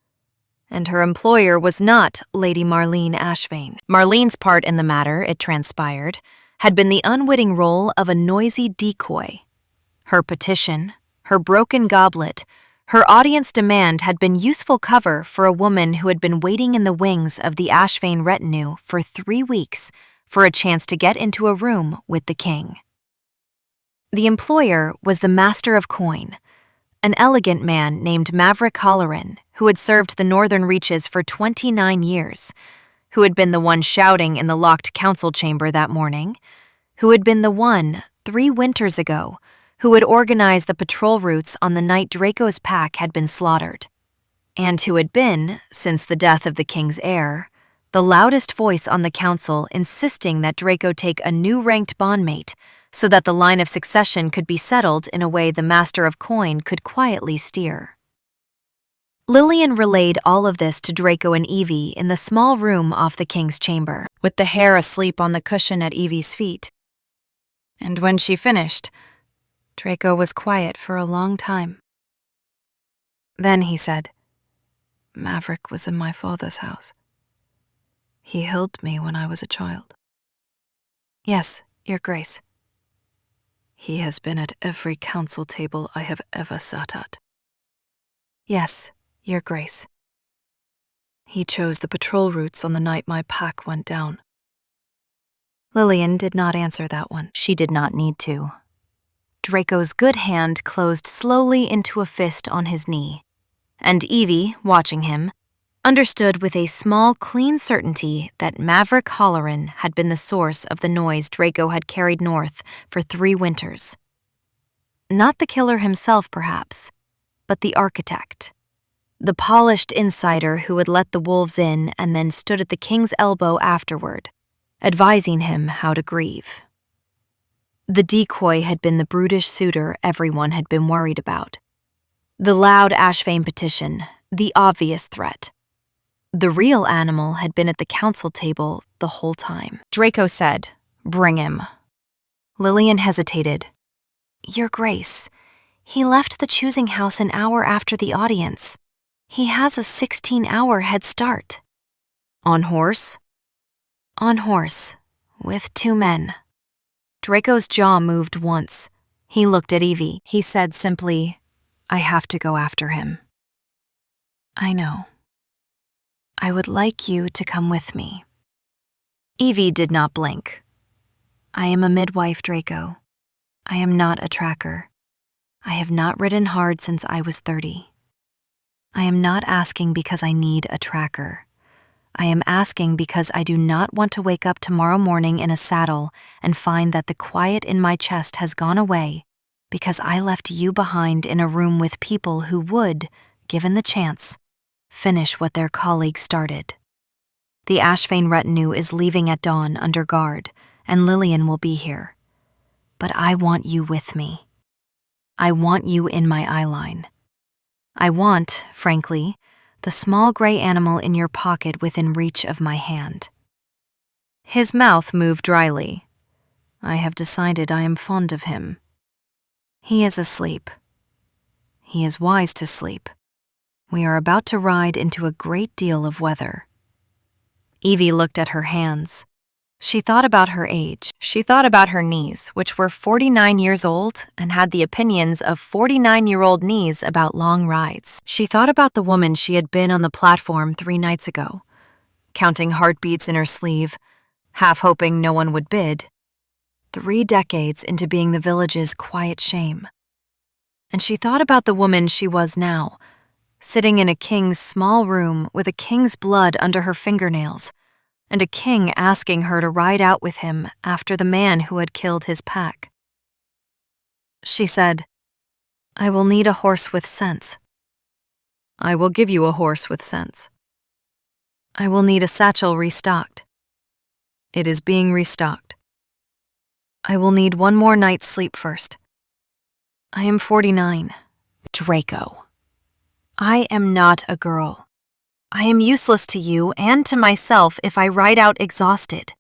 And her employer was not Lady Marlene Ashvain. Marlene's part in the matter, it transpired, had been the unwitting role of a noisy decoy. Her petition, her broken goblet, her audience demand had been useful cover for a woman who had been waiting in the wings of the Ashvain retinue for 3 weeks for a chance to get into a room with the king. The employer was the master of coin, an elegant man named Maverick Holleran, who had served the northern reaches for 29 years, who had been the one shouting in the locked council chamber that morning, who had been the one, 3 winters ago, who had organized the patrol routes on the night Draco's pack had been slaughtered, and who had been, since the death of the king's heir, the loudest voice on the council insisting that Draco take a new ranked bondmate so that the line of succession could be settled in a way the master of coin could quietly steer. Lillian relayed all of this to Draco and Evie in the small room off the king's chamber, with the hare asleep on the cushion at Evie's feet. And when she finished, Draco was quiet for a long time. Then he said, "Maverick was in my father's house. He held me when I was a child." "Yes, Your Grace." "He has been at every council table I have ever sat at." "Yes, Your Grace." "He chose the patrol routes on the night my pack went down." Lillian did not answer that one. She did not need to. Draco's good hand closed slowly into a fist on his knee, and Evie, watching him, understood with a small, clean certainty that Maverick Holleran had been the source of the noise Draco had carried north for 3 winters. Not the killer himself, perhaps, but the architect. The polished insider who had let the wolves in and then stood at the king's elbow afterward, advising him how to grieve. The decoy had been the brutish suitor everyone had been worried about. The loud Ashvain petition, the obvious threat. The real animal had been at the council table the whole time. Draco said, "Bring him." Lillian hesitated. "Your Grace, he left the choosing house an hour after the audience. He has a 16-hour head start." "On horse?" "On horse, with 2 men." Draco's jaw moved once. He looked at Evie. He said simply, "I have to go after him." "I know. I would like you to come with me." Evie did not blink. "I am a midwife, Draco. I am not a tracker. I have not ridden hard since I was 30. I am not asking because I need a tracker. I am asking because I do not want to wake up tomorrow morning in a saddle and find that the quiet in my chest has gone away because I left you behind in a room with people who would, given the chance, finish what their colleagues started. The Ashvain retinue is leaving at dawn under guard, and Lillian will be here. But I want you with me. I want you in my eyeline. I want, frankly, the small gray animal in your pocket within reach of my hand." His mouth moved dryly. "I have decided I am fond of him. He is asleep. He is wise to sleep. We are about to ride into a great deal of weather." Evie looked at her hands. She thought about her age. She thought about her knees, which were 49 years old and had the opinions of 49-year-old knees about long rides. She thought about the woman she had been on the platform 3 nights ago, counting heartbeats in her sleeve, half hoping no one would bid, 3 decades into being the village's quiet shame. And she thought about the woman she was now, sitting in a king's small room with a king's blood under her fingernails, and a king asking her to ride out with him after the man who had killed his pack. She said, "I will need a horse with sense." "I will give you a horse with sense." "I will need a satchel restocked." "It is being restocked." I will need one more night's sleep first. I am 49. Draco. I am not a girl. I am useless to you and to myself if I ride out exhausted.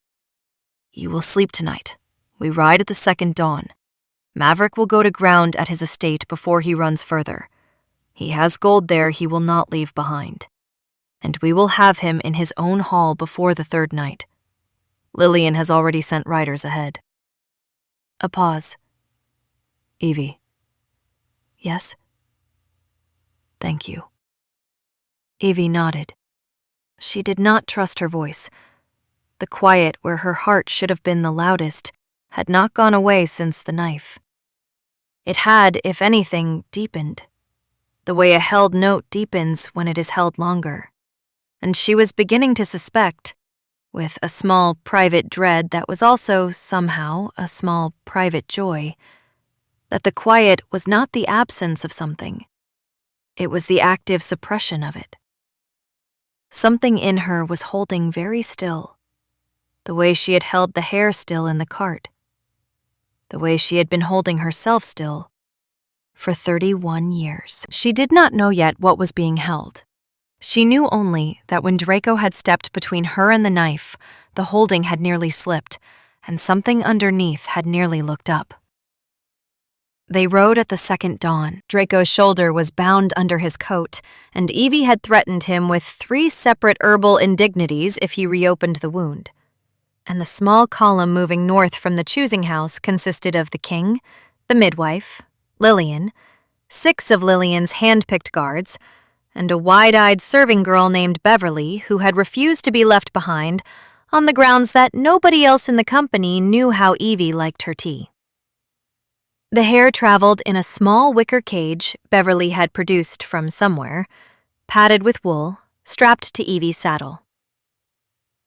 You will sleep tonight. We ride at the second dawn. Maverick will go to ground at his estate before he runs further. He has gold there he will not leave behind. And we will have him in his own hall before the third night. Lillian has already sent riders ahead. A pause. Evie. Yes? Thank you. Evie nodded. She did not trust her voice. The quiet where her heart should have been the loudest had not gone away since the knife. It had, if anything, deepened, the way a held note deepens when it is held longer. And she was beginning to suspect, with a small private dread that was also, somehow, a small private joy, that the quiet was not the absence of something. It was the active suppression of it. Something in her was holding very still, the way she had held the hair still in the cart, the way she had been holding herself still for 31 years. She did not know yet what was being held. She knew only that when Draco had stepped between her and the knife, the holding had nearly slipped, and something underneath had nearly looked up. They rode at the second dawn. Draco's shoulder was bound under his coat, and Evie had threatened him with 3 separate herbal indignities if he reopened the wound. And the small column moving north from the choosing house consisted of the king, the midwife, Lillian, 6 of Lillian's hand-picked guards, and a wide-eyed serving girl named Beverly who had refused to be left behind on the grounds that nobody else in the company knew how Evie liked her tea. The hare traveled in a small wicker cage Beverly had produced from somewhere, padded with wool, strapped to Evie's saddle.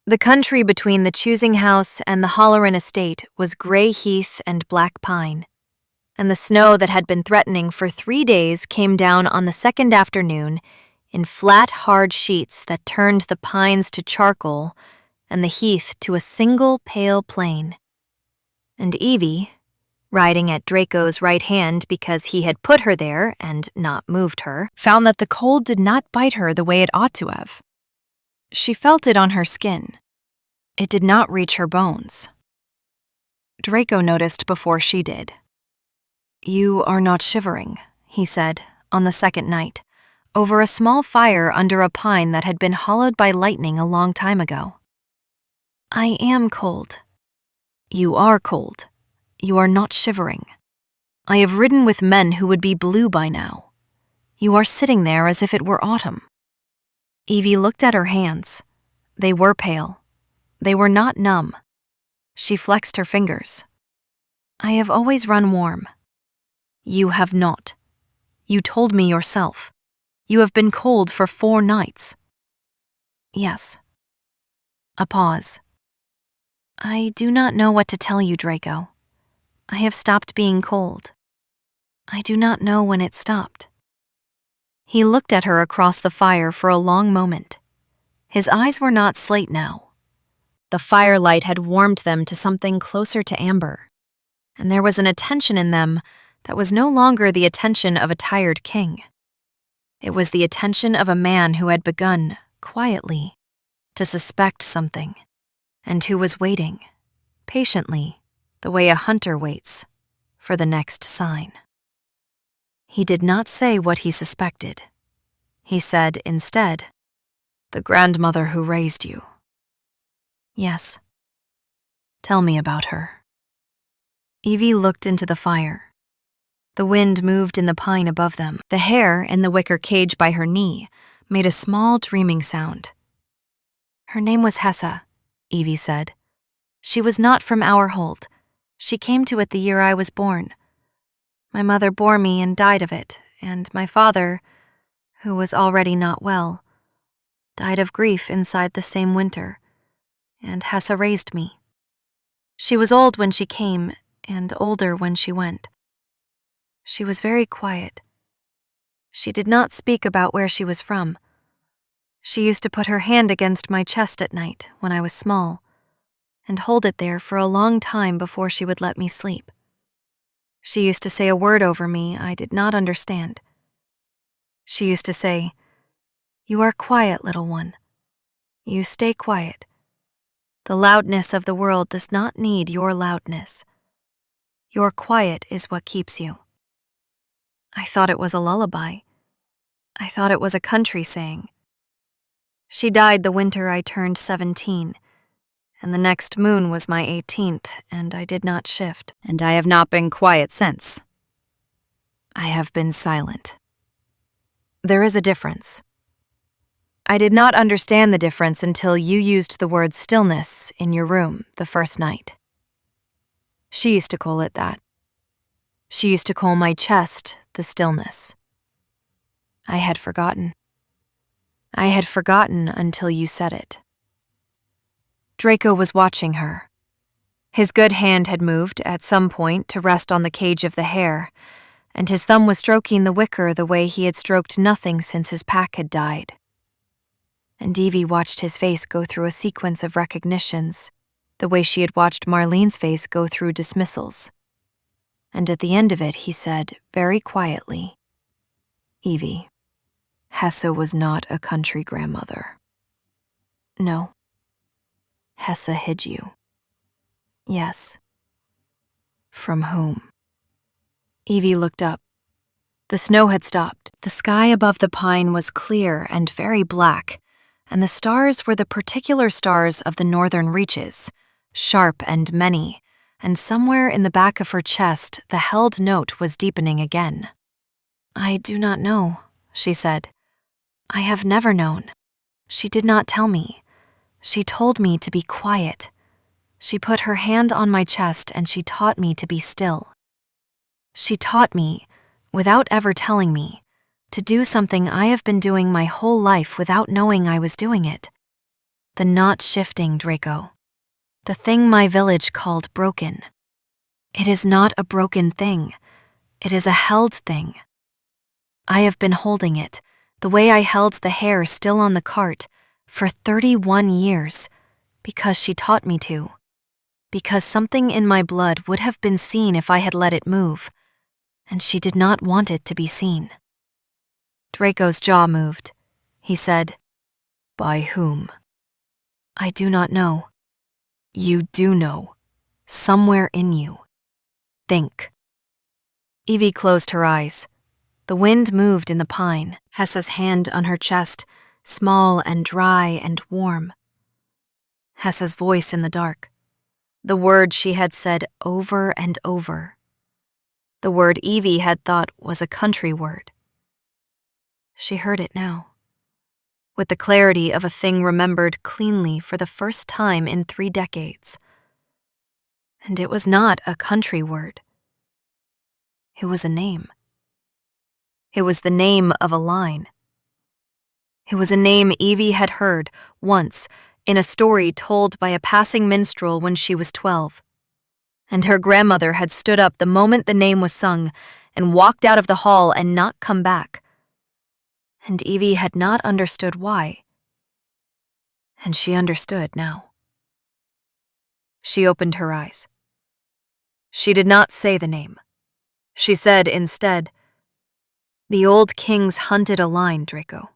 The country between the choosing house and the Holleran estate was gray heath and black pine, and the snow that had been threatening for 3 days came down on the second afternoon in flat, hard sheets that turned the pines to charcoal and the heath to a single pale plain. And Evie, riding at Draco's right hand because he had put her there and not moved her, found that the cold did not bite her the way it ought to have. She felt it on her skin. It did not reach her bones. Draco noticed before she did. "You are not shivering," he said, on the second night, over a small fire under a pine that had been hollowed by lightning a long time ago. "I am cold." "You are cold. You are not shivering. I have ridden with men who would be blue by now. You are sitting there as if it were autumn." Evie looked at her hands. They were pale. They were not numb. She flexed her fingers. "I have always run warm." "You have not. You told me yourself. You have been cold for 4 nights. "Yes." A pause. "I do not know what to tell you, Draco. I have stopped being cold. I do not know when it stopped." He looked at her across the fire for a long moment. His eyes were not slate now. The firelight had warmed them to something closer to amber, and there was an attention in them that was no longer the attention of a tired king. It was the attention of a man who had begun, quietly, to suspect something, and who was waiting, patiently, the way a hunter waits, for the next sign. He did not say what he suspected. He said, instead, "The grandmother who raised you." "Yes." "Tell me about her." Evie looked into the fire. The wind moved in the pine above them. The hare in the wicker cage by her knee made a small dreaming sound. "Her name was Hessa," Evie said. "She was not from our hold. She came to it the year I was born. My mother bore me and died of it, and my father, who was already not well, died of grief inside the same winter, and Hessa raised me. She was old when she came, and older when she went. She was very quiet. She did not speak about where she was from. She used to put her hand against my chest at night when I was small, and hold it there for a long time before she would let me sleep. She used to say a word over me I did not understand. She used to say, "You are quiet, little one. You stay quiet. The loudness of the world does not need your loudness. Your quiet is what keeps you." I thought it was a lullaby. I thought it was a country saying. She died the winter I turned 17, and the next moon was my 18th, and I did not shift. And I have not been quiet since. I have been silent. There is a difference. I did not understand the difference until you used the word stillness in your room the first night. She used to call it that. She used to call my chest the stillness. I had forgotten. I had forgotten until you said it. Draco was watching her. His good hand had moved at some point to rest on the cage of the hare, and his thumb was stroking the wicker the way he had stroked nothing since his pack had died. And Evie watched his face go through a sequence of recognitions, the way she had watched Marlene's face go through dismissals. And at the end of it, he said, very quietly, "Evie, Hesse was not a country grandmother." "No." "Hesse hid you." "Yes." "From whom?" Evie looked up. The snow had stopped. The sky above the pine was clear and very black, and the stars were the particular stars of the northern reaches, sharp and many, and somewhere in the back of her chest the held note was deepening again. "I do not know," she said. "I have never known. She did not tell me. She told me to be quiet. She put her hand on my chest and she taught me to be still. She taught me, without ever telling me, to do something I have been doing my whole life without knowing I was doing it. The not shifting, Draco. The thing my village called broken. It is not a broken thing. It is a held thing. I have been holding it, the way I held the hare still on the cart, for 31 years, because she taught me to. Because something in my blood would have been seen if I had let it move, and she did not want it to be seen." Draco's jaw moved. He said, "By whom?" "I do not know." "You do know. Somewhere in you. Think." Evie closed her eyes. The wind moved in the pine, Hesse's hand on her chest, small and dry and warm. Hesse's voice in the dark. The word she had said over and over. The word Evie had thought was a country word. She heard it now, with the clarity of a thing remembered cleanly for the first time in 3 decades. And it was not a country word. It was a name. It was the name of a line. It was a name Evie had heard once in a story told by a passing minstrel when she was 12. And her grandmother had stood up the moment the name was sung and walked out of the hall and not come back. And Evie had not understood why. And she understood now. She opened her eyes. She did not say the name. She said instead, "The old kings hunted a line, Draco,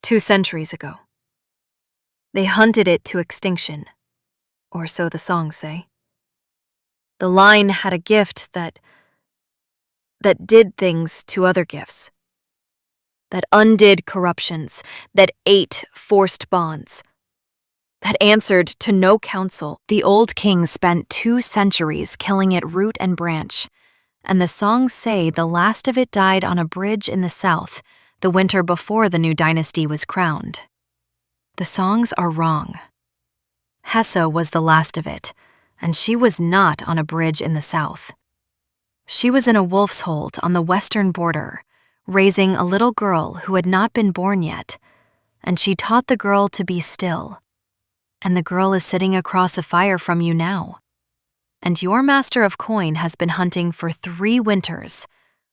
2 centuries ago. They hunted it to extinction, or so the songs say. The line had a gift that did things to other gifts, that undid corruptions, that ate forced bonds, that answered to no counsel. The old king spent 2 centuries killing it root and branch, and the songs say the last of it died on a bridge in the south the winter before the new dynasty was crowned. The songs are wrong. Hesse was the last of it, and she was not on a bridge in the south. She was in a wolf's hold on the western border, raising a little girl who had not been born yet, and she taught the girl to be still. And the girl is sitting across a fire from you now. And your master of coin has been hunting for 3 winters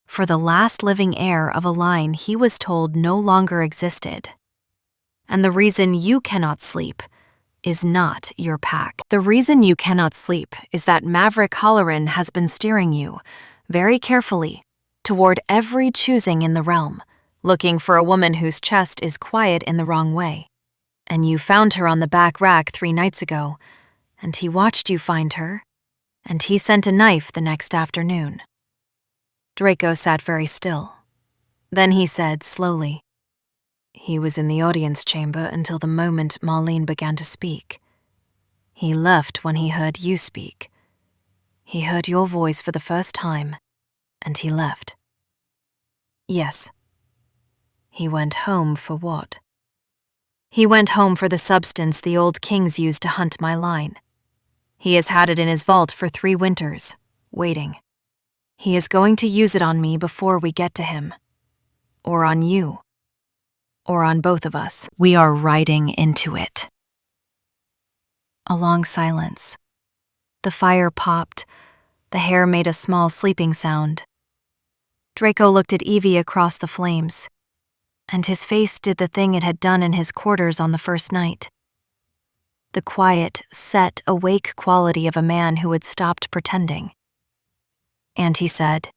for the last living heir of a line he was told no longer existed. And the reason you cannot sleep is not your pack. The reason you cannot sleep is that Maverick Halloran has been steering you, very carefully, toward every choosing in the realm, looking for a woman whose chest is quiet in the wrong way. And you found her on the back rack 3 nights ago, and he watched you find her, and he sent a knife the next afternoon. Draco sat very still. Then he said slowly, "He was in the audience chamber until the moment Marlene began to speak. He left when he heard you speak. He heard your voice for the first time, and he left." "Yes." "He went home for what?" "He went home for the substance the old kings used to hunt my line. He has had it in his vault for 3 winters, waiting. He is going to use it on me before we get to him. Or on you. Or on both of us. We are riding into it." A long silence. The fire popped. The hair made a small sleeping sound. Draco looked at Evie across the flames, and his face did the thing it had done in his quarters on the first night. The quiet, set, awake quality of a man who had stopped pretending. And he said,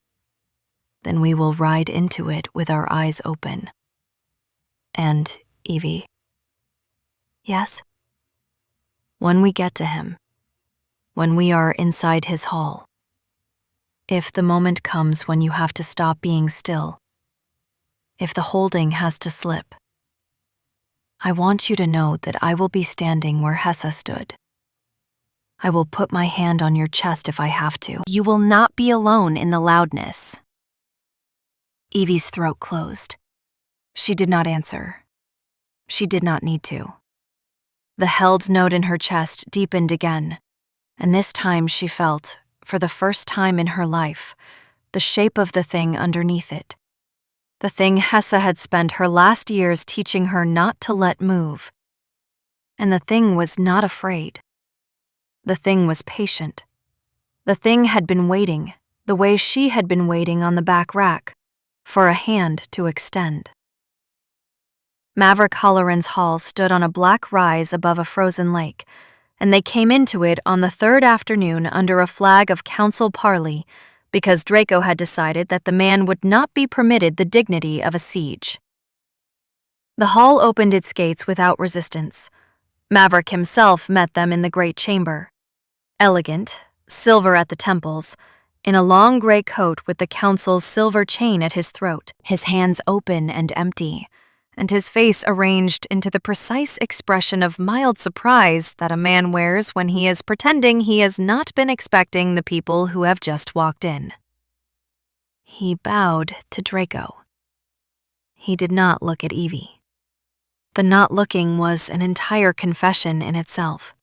"Then we will ride into it with our eyes open." "And, Evie." "Yes?" "When we get to him, when we are inside his hall, if the moment comes when you have to stop being still, if the holding has to slip, I want you to know that I will be standing where Hessa stood. I will put my hand on your chest if I have to. You will not be alone in the loudness." Evie's throat closed. She did not answer. She did not need to. The held note in her chest deepened again, and this time she felt, for the first time in her life, the shape of the thing underneath it. The thing Hessa had spent her last years teaching her not to let move. And the thing was not afraid. The thing was patient. The thing had been waiting, the way she had been waiting on the back rack, for a hand to extend. Maverick Halloran's hall stood on a black rise above a frozen lake, and they came into it on the 3rd afternoon under a flag of council parley, because Draco had decided that the man would not be permitted the dignity of a siege. The hall opened its gates without resistance. Maverick himself met them in the great chamber. Elegant, silver at the temples, in a long gray coat with the council's silver chain at his throat, his hands open and empty, and his face arranged into the precise expression of mild surprise that a man wears when he is pretending he has not been expecting the people who have just walked in. He bowed to Draco. He did not look at Evie. The not looking was an entire confession in itself.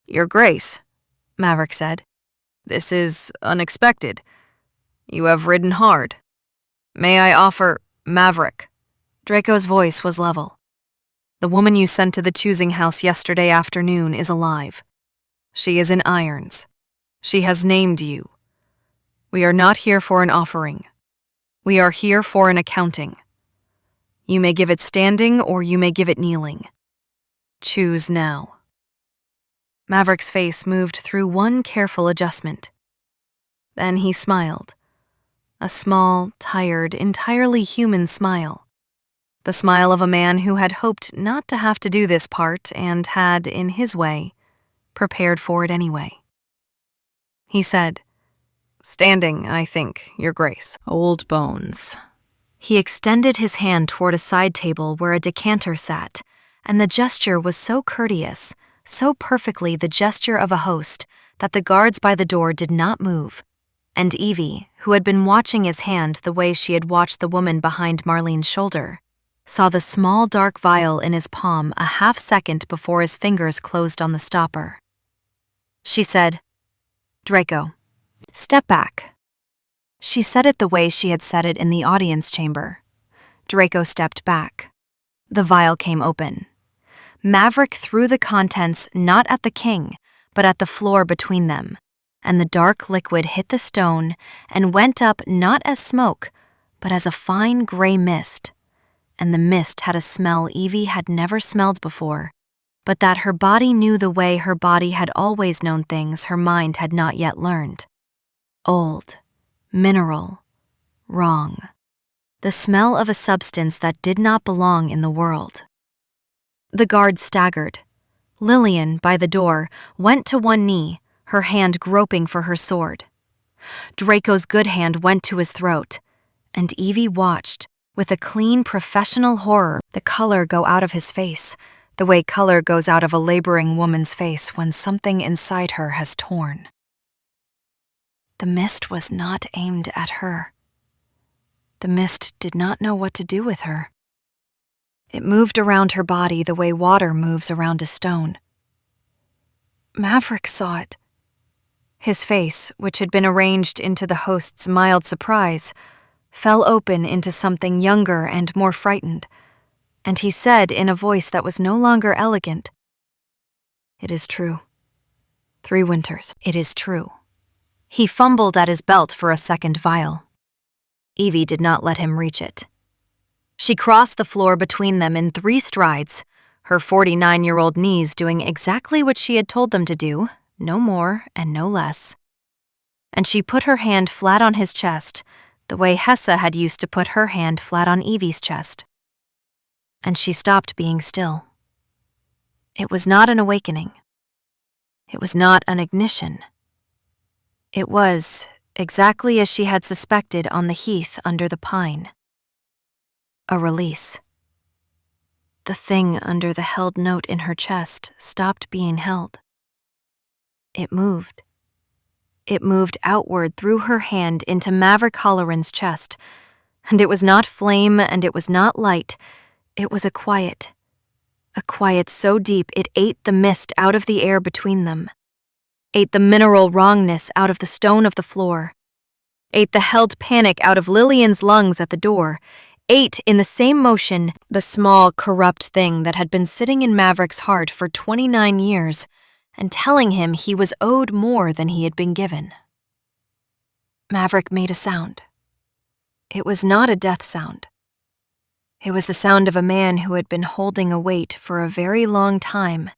"Your Grace," Maverick said, "this is unexpected. You have ridden hard. May I offer—" "Maverick." Draco's voice was level. "The woman you sent to the choosing house yesterday afternoon is alive. She is in irons. She has named you. We are not here for an offering. We are here for an accounting. You may give it standing or you may give it kneeling. Choose now." Maverick's face moved through one careful adjustment. Then he smiled. A small, tired, entirely human smile. The smile of a man who had hoped not to have to do this part and had, in his way, prepared for it anyway. He said, "Standing, I think, Your Grace." Old bones. He extended his hand toward a side table where a decanter sat, and the gesture was so courteous, so perfectly the gesture of a host, that the guards by the door did not move, and Evie, who had been watching his hand the way she had watched the woman behind Marlene's shoulder, saw the small dark vial in his palm a half-second before his fingers closed on the stopper. She said, "Draco, step back." She said it the way she had said it in the audience chamber. Draco stepped back. The vial came open. Maverick threw the contents not at the king, but at the floor between them, and the dark liquid hit the stone and went up not as smoke, but as a fine gray mist. And the mist had a smell Evie had never smelled before, but that her body knew the way her body had always known things her mind had not yet learned. Old, mineral, wrong. The smell of a substance that did not belong in the world. The guard staggered. Lillian, by the door, went to one knee, her hand groping for her sword. Draco's good hand went to his throat, and Evie watched, with a clean, professional horror, the color go out of his face, the way color goes out of a laboring woman's face when something inside her has torn. The mist was not aimed at her. The mist did not know what to do with her. It moved around her body the way water moves around a stone. Maverick saw it. His face, which had been arranged into the host's mild surprise, fell open into something younger and more frightened, and he said in a voice that was no longer elegant, "It is true. 3 winters. It is true." He fumbled at his belt for a second vial. Evie did not let him reach it. She crossed the floor between them in 3 strides, her 49-year-old knees doing exactly what she had told them to do, no more and no less. And she put her hand flat on his chest, the way Hessa had used to put her hand flat on Evie's chest. And she stopped being still. It was not an awakening. It was not an ignition. It was exactly as she had suspected on the heath under the pine. A release. The thing under the held note in her chest stopped being held. It moved. It moved outward through her hand into Maverick Holloran's chest, and it was not flame and it was not light. It was a quiet so deep it ate the mist out of the air between them, ate the mineral wrongness out of the stone of the floor, ate the held panic out of Lillian's lungs at the door, ate in the same motion the small, corrupt thing that had been sitting in Maverick's heart for 29 years and telling him he was owed more than he had been given. Maverick made a sound. It was not a death sound. It was the sound of a man who had been holding a weight for a very long time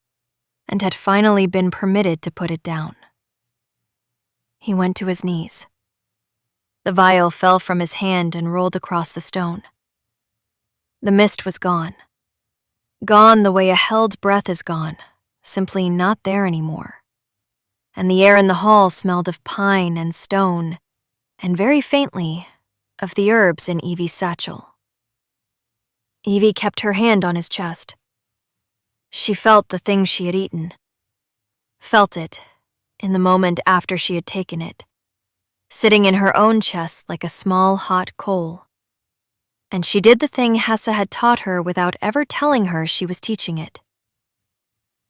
and had finally been permitted to put it down. He went to his knees. The vial fell from his hand and rolled across the stone. The mist was gone. Gone the way a held breath is gone, simply not there anymore. And the air in the hall smelled of pine and stone, and very faintly, of the herbs in Evie's satchel. Evie kept her hand on his chest. She felt the thing she had eaten. Felt it, in the moment after she had taken it, sitting in her own chest like a small hot coal. And she did the thing Hessa had taught her without ever telling her she was teaching it.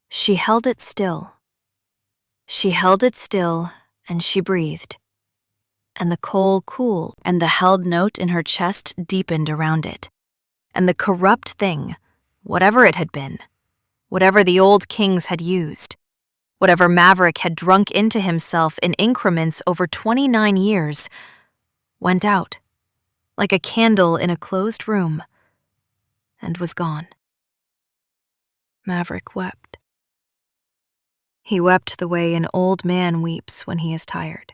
She held it still. She held it still, and she breathed. And the coal cooled, and the held note in her chest deepened around it. And the corrupt thing, whatever it had been, whatever the old kings had used, whatever Maverick had drunk into himself in increments over 29 years, went out, like a candle in a closed room, and was gone. Maverick wept. He wept the way an old man weeps when he is tired.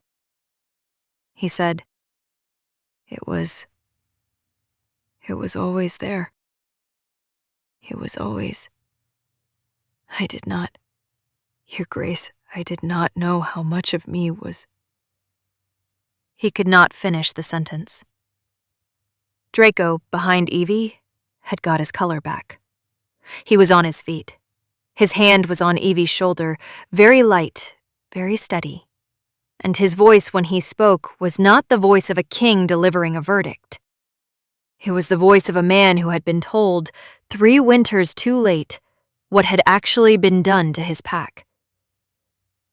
He said, It was always there. It was always. I did not, Your Grace, I did not know how much of me was. He could not finish the sentence. Draco, behind Evie, had got his color back. He was on his feet. His hand was on Evie's shoulder, very light, very steady. And his voice when he spoke was not the voice of a king delivering a verdict. It was the voice of a man who had been told, 3 winters too late, what had actually been done to his pack.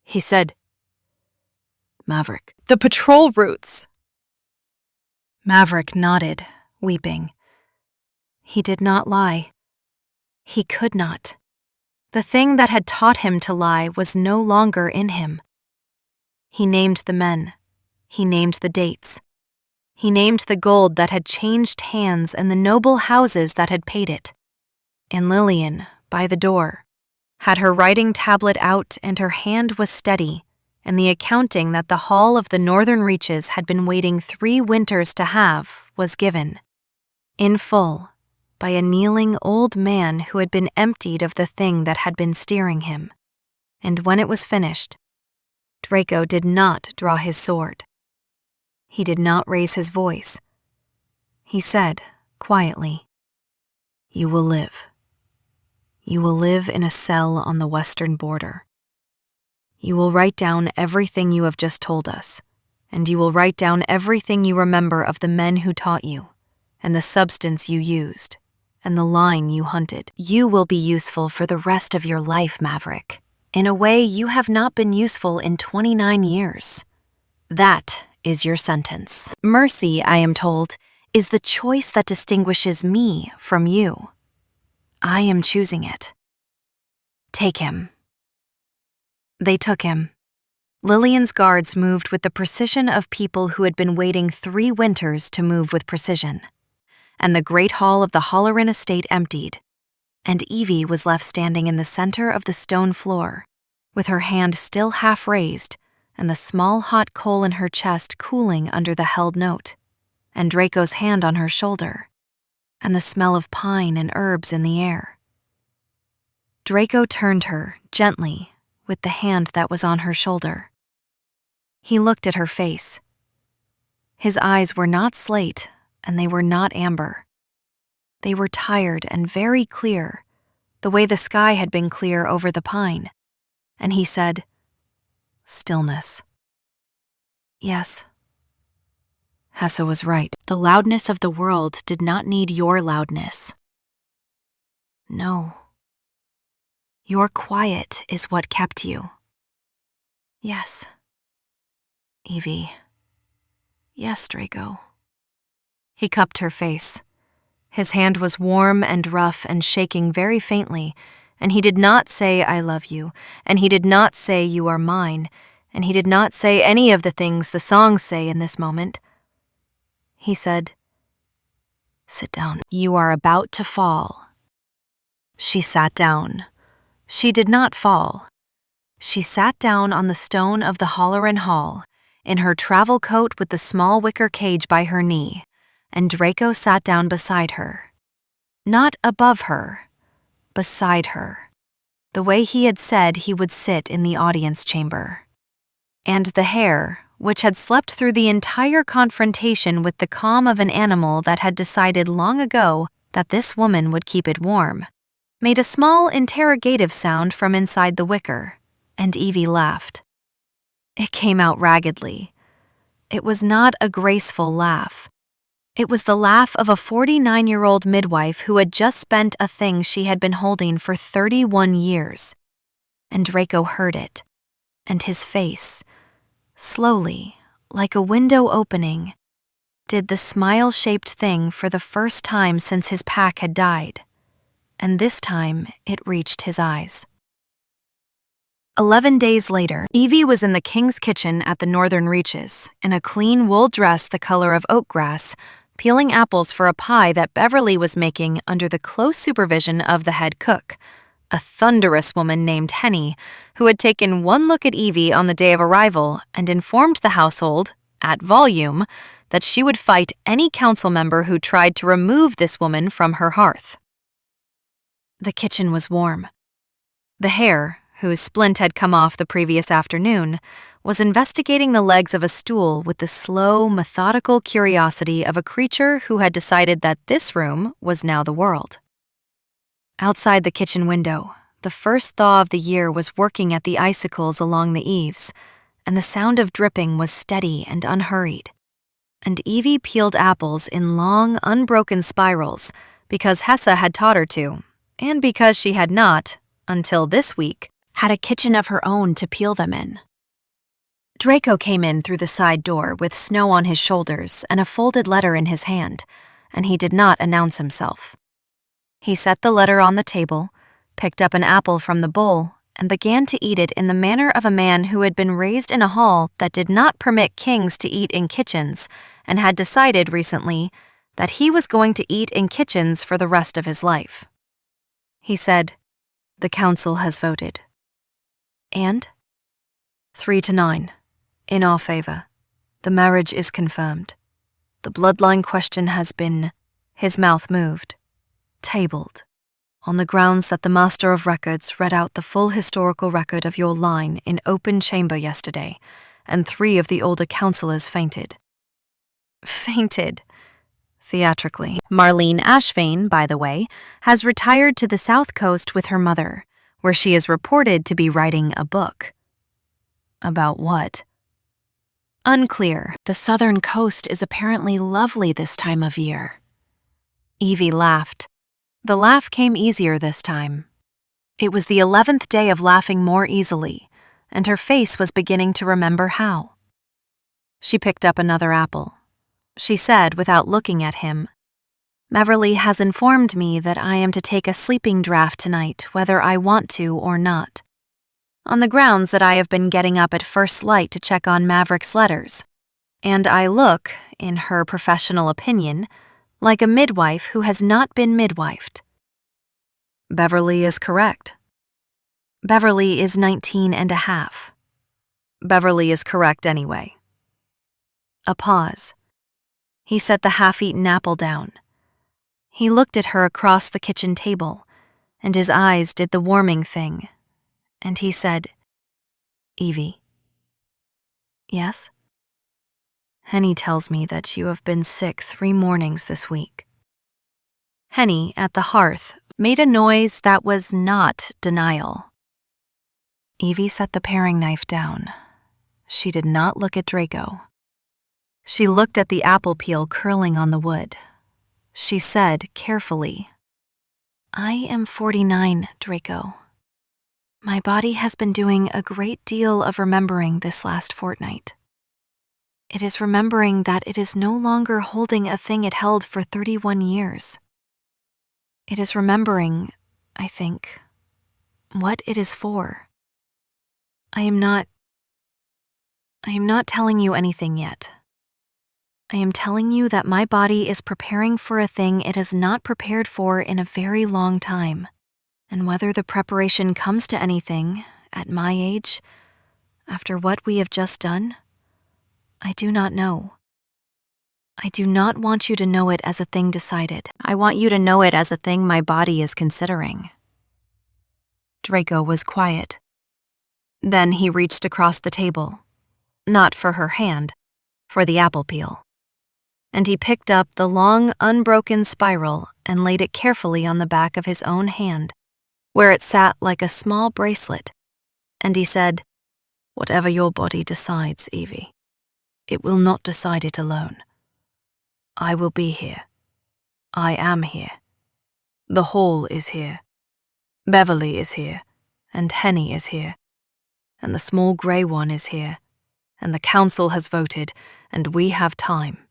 He said, Maverick, the patrol routes. Maverick nodded, weeping. He did not lie. He could not. The thing that had taught him to lie was no longer in him. He named the men. He named the dates. He named the gold that had changed hands and the noble houses that had paid it. And Lillian, by the door, had her writing tablet out and her hand was steady, and the accounting that the Hall of the Northern Reaches had been waiting 3 winters to have was given, in full, by a kneeling old man who had been emptied of the thing that had been steering him. And when it was finished, Draco did not draw his sword. He did not raise his voice. He said, quietly, "You will live. You will live in a cell on the western border. You will write down everything you have just told us, and you will write down everything you remember of the men who taught you, and the substance you used, and the line you hunted. You will be useful for the rest of your life, Maverick, in a way you have not been useful in 29 years. That is your sentence. Mercy, I am told, is the choice that distinguishes me from you. I am choosing it. Take him." They took him. Lillian's guards moved with the precision of people who had been waiting 3 winters to move with precision, and the great hall of the Halloran estate emptied, and Evie was left standing in the center of the stone floor, with her hand still half raised and the small hot coal in her chest cooling under the held note, and Draco's hand on her shoulder, and the smell of pine and herbs in the air. Draco turned her, gently, with the hand that was on her shoulder. He looked at her face. His eyes were not slate, and they were not amber. They were tired and very clear, the way the sky had been clear over the pine. And he said, "Stillness." Yes. Hessa was right. The loudness of the world did not need your loudness. No. Your quiet is what kept you. Yes. Evie. Yes, Draco. He cupped her face. His hand was warm and rough and shaking very faintly, and he did not say, "I love you," and he did not say, "You are mine," and he did not say any of the things the songs say in this moment. He said, "Sit down. You are about to fall." She sat down. She did not fall. She sat down on the stone of the Halloran Hall, in her travel coat with the small wicker cage by her knee, and Draco sat down beside her. Not above her, beside her, the way he had said he would sit in the audience chamber. And the hair, which had slept through the entire confrontation with the calm of an animal that had decided long ago that this woman would keep it warm, made a small interrogative sound from inside the wicker, and Evie laughed. It came out raggedly. It was not a graceful laugh. It was the laugh of a 49-year-old midwife who had just spent a thing she had been holding for 31 years. And Draco heard it, and his face, slowly, like a window opening, did the smile-shaped thing for the first time since his pack had died, and this time it reached his eyes. 11 days later, Evie was in the king's kitchen at the Northern Reaches, in a clean wool dress the color of oak grass, peeling apples for a pie that Beverly was making under the close supervision of the head cook, a thunderous woman named Henny, who had taken one look at Evie on the day of arrival and informed the household, at volume, that she would fight any council member who tried to remove this woman from her hearth. The kitchen was warm. The hare, whose splint had come off the previous afternoon, was investigating the legs of a stool with the slow, methodical curiosity of a creature who had decided that this room was now the world. Outside the kitchen window, the first thaw of the year was working at the icicles along the eaves, and the sound of dripping was steady and unhurried. And Evie peeled apples in long, unbroken spirals because Hessa had taught her to, and because she had not, until this week, had a kitchen of her own to peel them in. Draco came in through the side door with snow on his shoulders and a folded letter in his hand, and he did not announce himself. He set the letter on the table, picked up an apple from the bowl, and began to eat it in the manner of a man who had been raised in a hall that did not permit kings to eat in kitchens and had decided recently that he was going to eat in kitchens for the rest of his life. He said, The council has voted. And? 3-9. In our favor. The marriage is confirmed. The bloodline question has been, his mouth moved, tabled, on the grounds that the Master of Records read out the full historical record of your line in open chamber yesterday, and 3 of the older councillors fainted. Fainted. Theatrically. Marlene Ashvain, by the way, has retired to the South Coast with her mother, where she is reported to be writing a book. About what? Unclear. The southern coast is apparently lovely this time of year. Evie laughed. The laugh came easier this time. It was the 11th day of laughing more easily, and her face was beginning to remember how. She picked up another apple. She said without looking at him, "Beverly has informed me that I am to take a sleeping draft tonight, whether I want to or not. On the grounds that I have been getting up at first light to check on Maverick's letters, and I look, in her professional opinion, like a midwife who has not been midwifed." Beverly is correct. Beverly is 19 and a half. Beverly is correct anyway. A pause. He set the half-eaten apple down. He looked at her across the kitchen table, and his eyes did the warming thing, and he said, "Evie." "Yes?" "Henny tells me that you have been sick 3 mornings this week." Henny, at the hearth, Made a noise that was not denial. Evie set the paring knife down. She did not look at Draco. She looked at the apple peel curling on the wood. She said carefully, "I am 49, Draco. My body has been doing a great deal of remembering this last fortnight. It is remembering that it is no longer holding a thing it held for 31 years. It is remembering, I think, what it is for. I am not telling you anything yet. I am telling you that my body is preparing for a thing it has not prepared for in a very long time, and whether the preparation comes to anything, at my age, after what we have just done, I do not know. I do not want you to know it as a thing decided. I want you to know it as a thing my body is considering." Draco was quiet. Then he reached across the table, not for her hand, for the apple peel. And he picked up the long, unbroken spiral and laid it carefully on the back of his own hand, where it sat like a small bracelet. And he said, "Whatever your body decides, Evie, it will not decide it alone. I will be here. I am here. The hall is here. Beverly is here, and Henny is here, and the small grey one is here, and the council has voted, and we have time.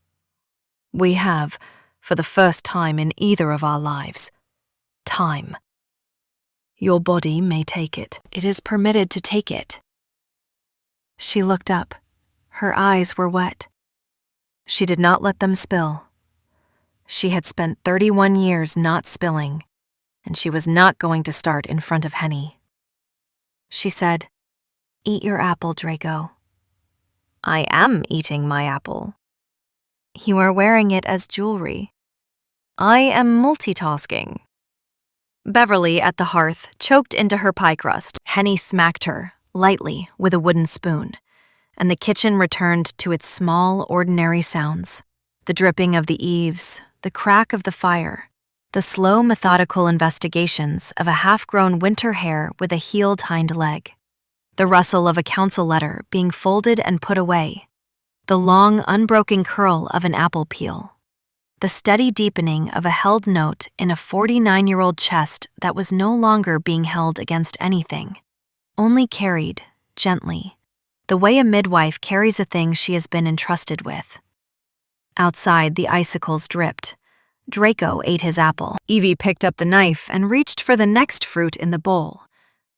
We have, for the first time in either of our lives, time. Your body may take it. It is permitted to take it." She looked up. Her eyes were wet. She did not let them spill. She had spent 31 years not spilling, and she was not going to start in front of Henny. She said, "Eat your apple, Draco." "I am eating my apple." "You are wearing it as jewelry." "I am multitasking." Beverly, at the hearth, choked into her pie crust. Henny smacked her, lightly, with a wooden spoon, and the kitchen returned to its small, ordinary sounds. The dripping of the eaves, the crack of the fire, the slow, methodical investigations of a half-grown winter hare with a healed hind leg, the rustle of a council letter being folded and put away, the long, unbroken curl of an apple peel, the steady deepening of a held note in a 49-year-old chest that was no longer being held against anything, only carried, gently, the way a midwife carries a thing she has been entrusted with. Outside, the icicles dripped. Draco ate his apple. Evie picked up the knife and reached for the next fruit in the bowl,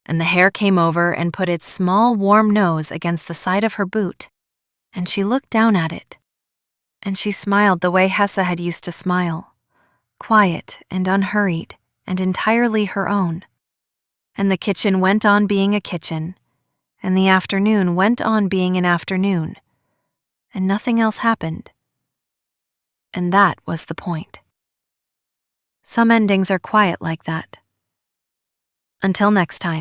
and the hare came over and put its small, warm nose against the side of her boot, and she looked down at it. And she smiled the way Hessa had used to smile, quiet and unhurried and entirely her own. And the kitchen went on being a kitchen, and the afternoon went on being an afternoon, and nothing else happened. And that was the point. Some endings are quiet like that. Until next time.